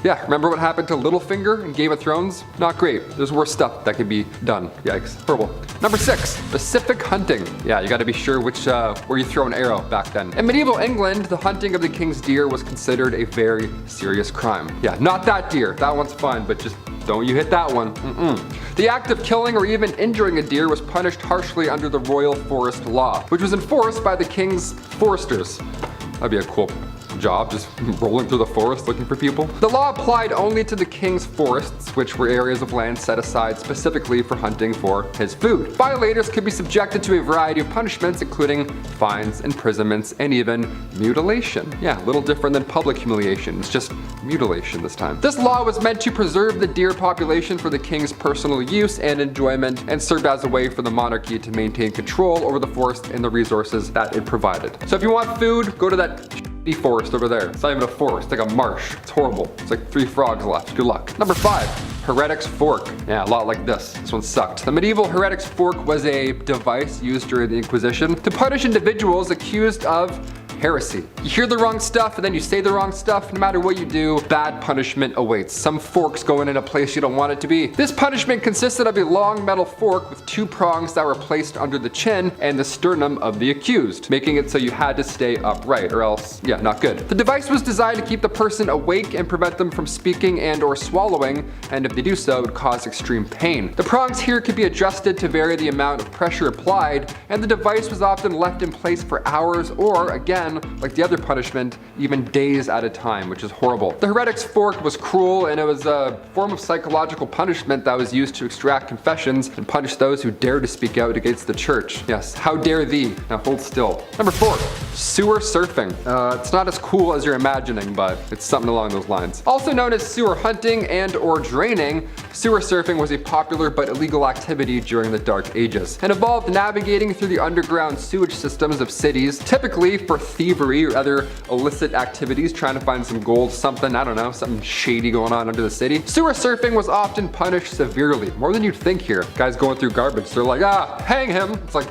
yeah, remember what happened to Littlefinger in Game of Thrones? Not great. There's worse stuff that could be done. Yikes. Horrible. Number 6, specific hunting. Yeah, you gotta be sure which where you throw an arrow back then. In medieval England, the hunting of the king's deer was considered a very serious crime. Yeah, not that deer. That one's fine, but just don't you hit that one. The act of killing or even injuring a deer was punished harshly under the Royal Forest Law, which was enforced by the king's foresters. That'd be a cool job, just rolling through the forest looking for people. The law applied only to the king's forests, which were areas of land set aside specifically for hunting for his food. Violators could be subjected to a variety of punishments, including fines, imprisonments, and even mutilation. Yeah, a little different than public humiliation. It's just mutilation this time. This law was meant to preserve the deer population for the king's personal use and enjoyment, and served as a way for the monarchy to maintain control over the forest and the resources that it provided. So if you want food, go to that forest over there. It's not even a forest, it's like a marsh. It's horrible. It's like 3 frogs left. Good luck. Number 5, heretic's fork. Yeah, a lot like this. This one sucked. The medieval heretic's fork was a device used during the Inquisition to punish individuals accused of heresy. You hear the wrong stuff and then you say the wrong stuff. No matter what you do, bad punishment awaits. Some forks going in a place you don't want it to be. This punishment consisted of a long metal fork with 2 prongs that were placed under the chin and the sternum of the accused, making it so you had to stay upright or else, yeah, not good. The device was designed to keep the person awake and prevent them from speaking and or swallowing, and if they do so, it would cause extreme pain. The prongs here could be adjusted to vary the amount of pressure applied, and the device was often left in place for hours or, again, like the other punishment, even days at a time, which is horrible. The heretic's fork was cruel, and it was a form of psychological punishment that was used to extract confessions and punish those who dared to speak out against the church. Yes, how dare thee. Now hold still. Number 4, sewer surfing. It's not as cool as you're imagining, but it's something along those lines. Also known as sewer hunting and or draining, sewer surfing was a popular but illegal activity during the Dark Ages and involved navigating through the underground sewage systems of cities, typically for thievery or other illicit activities, trying to find some gold, something, I don't know, something shady going on under the city. Sewer surfing was often punished severely, more than you'd think here. Guys going through garbage, they're like, hang him. It's like,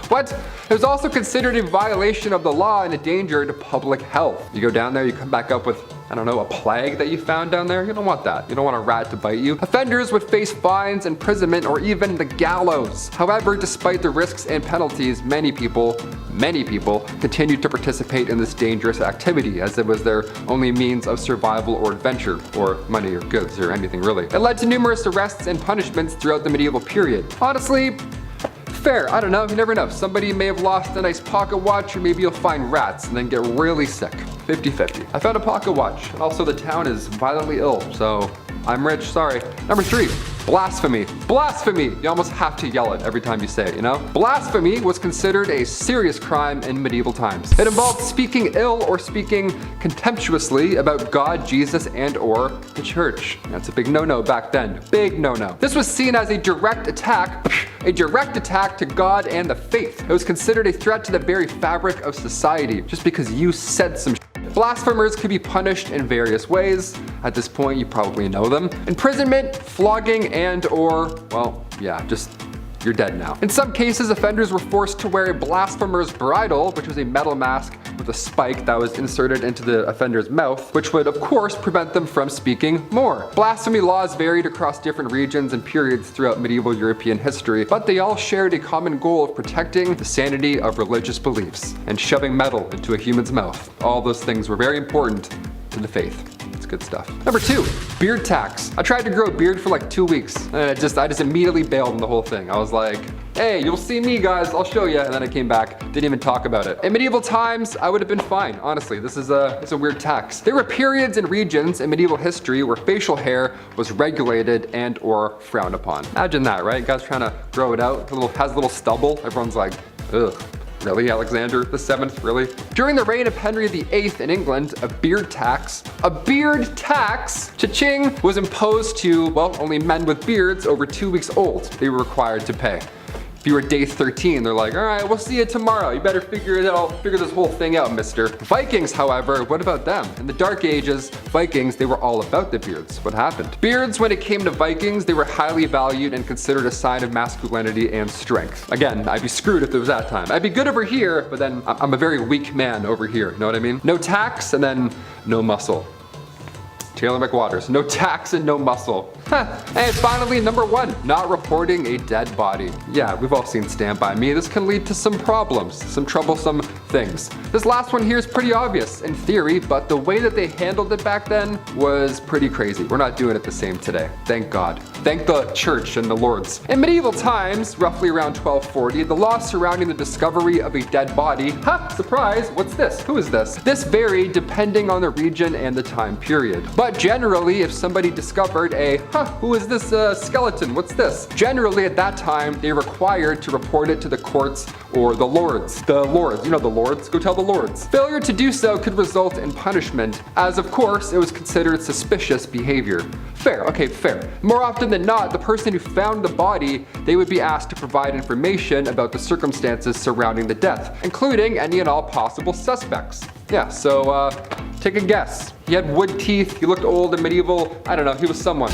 what? It was also considered a violation of the law and a danger to public health. You go down there, you come back up with, I don't know, a plague that you found down there. You don't want that. You don't want a rat to bite you. Offenders would face fines, imprisonment, or even the gallows. However, despite the risks and penalties, many people continued to participate in this dangerous activity as it was their only means of survival or adventure, or money or goods or anything really. It led to numerous arrests and punishments throughout the medieval period. Honestly, fair, I don't know, you never know. Somebody may have lost a nice pocket watch, or maybe you'll find rats and then get really sick. 50-50. I found a pocket watch, and also the town is violently ill, so I'm rich, sorry. Number 3, blasphemy. Blasphemy! You almost have to yell it every time you say it, you know? Blasphemy was considered a serious crime in medieval times. It involved speaking ill or speaking contemptuously about God, Jesus, and or the church. That's a big no-no back then. Big no-no. This was seen as a direct attack to God and the faith. It was considered a threat to the very fabric of society, just because you said some shit. Blasphemers could be punished in various ways. At this point, you probably know them. Imprisonment, flogging, and or, well, yeah, just you're dead now. In some cases, offenders were forced to wear a blasphemer's bridle, which was a metal mask with a spike that was inserted into the offender's mouth, which would, of course, prevent them from speaking more. Blasphemy laws varied across different regions and periods throughout medieval European history, but they all shared a common goal of protecting the sanity of religious beliefs and shoving metal into a human's mouth. All those things were very important to the faith. It's good stuff. Number 2, beard tax. I tried to grow a beard for like 2 weeks, and I just immediately bailed on the whole thing. I was like, hey, you'll see me guys, I'll show you. And then I came back, didn't even talk about it. In medieval times, I would have been fine, honestly. This is a weird tax. There were periods and regions in medieval history where facial hair was regulated and or frowned upon. Imagine that, right? Guys trying to grow it out, has a little stubble. Everyone's like, ugh. Really, Alexander the 7th, really? During the reign of Henry VIII in England, a beard tax, cha-ching, was imposed to, well, only men with beards over 2 weeks old. They were required to pay. If you were day 13, they're like, all right, we'll see you tomorrow. You better figure this whole thing out, mister. Vikings, however, what about them? In the Dark Ages, Vikings, they were all about the beards. What happened? Beards, when it came to Vikings, they were highly valued and considered a sign of masculinity and strength. Again, I'd be screwed if it was that time. I'd be good over here, but then I'm a very weak man over here. Know what I mean? No tax and then no muscle. Taylor McWaters, no tax and no muscle. And finally, number 1, not reporting a dead body. Yeah, we've all seen Stand By Me. This can lead to some problems, some troublesome things. This last one here is pretty obvious in theory, but the way that they handled it back then was pretty crazy. We're not doing it the same today. Thank God. Thank the church and the lords. In medieval times, roughly around 1240, the law surrounding the discovery of a dead body, surprise, what's this? Who is this? This varied depending on the region and the time period. But generally, if somebody discovered a, who is this skeleton? What's this? Generally, at that time, they were required to report it to the courts or the lords. The lords, you know the lords? Go tell the lords. Failure to do so could result in punishment, as of course, it was considered suspicious behavior. Fair, okay, fair. More often than not, the person who found the body, they would be asked to provide information about the circumstances surrounding the death, including any and all possible suspects. Yeah, so take a guess. He had wood teeth, he looked old and medieval, I don't know, he was someone.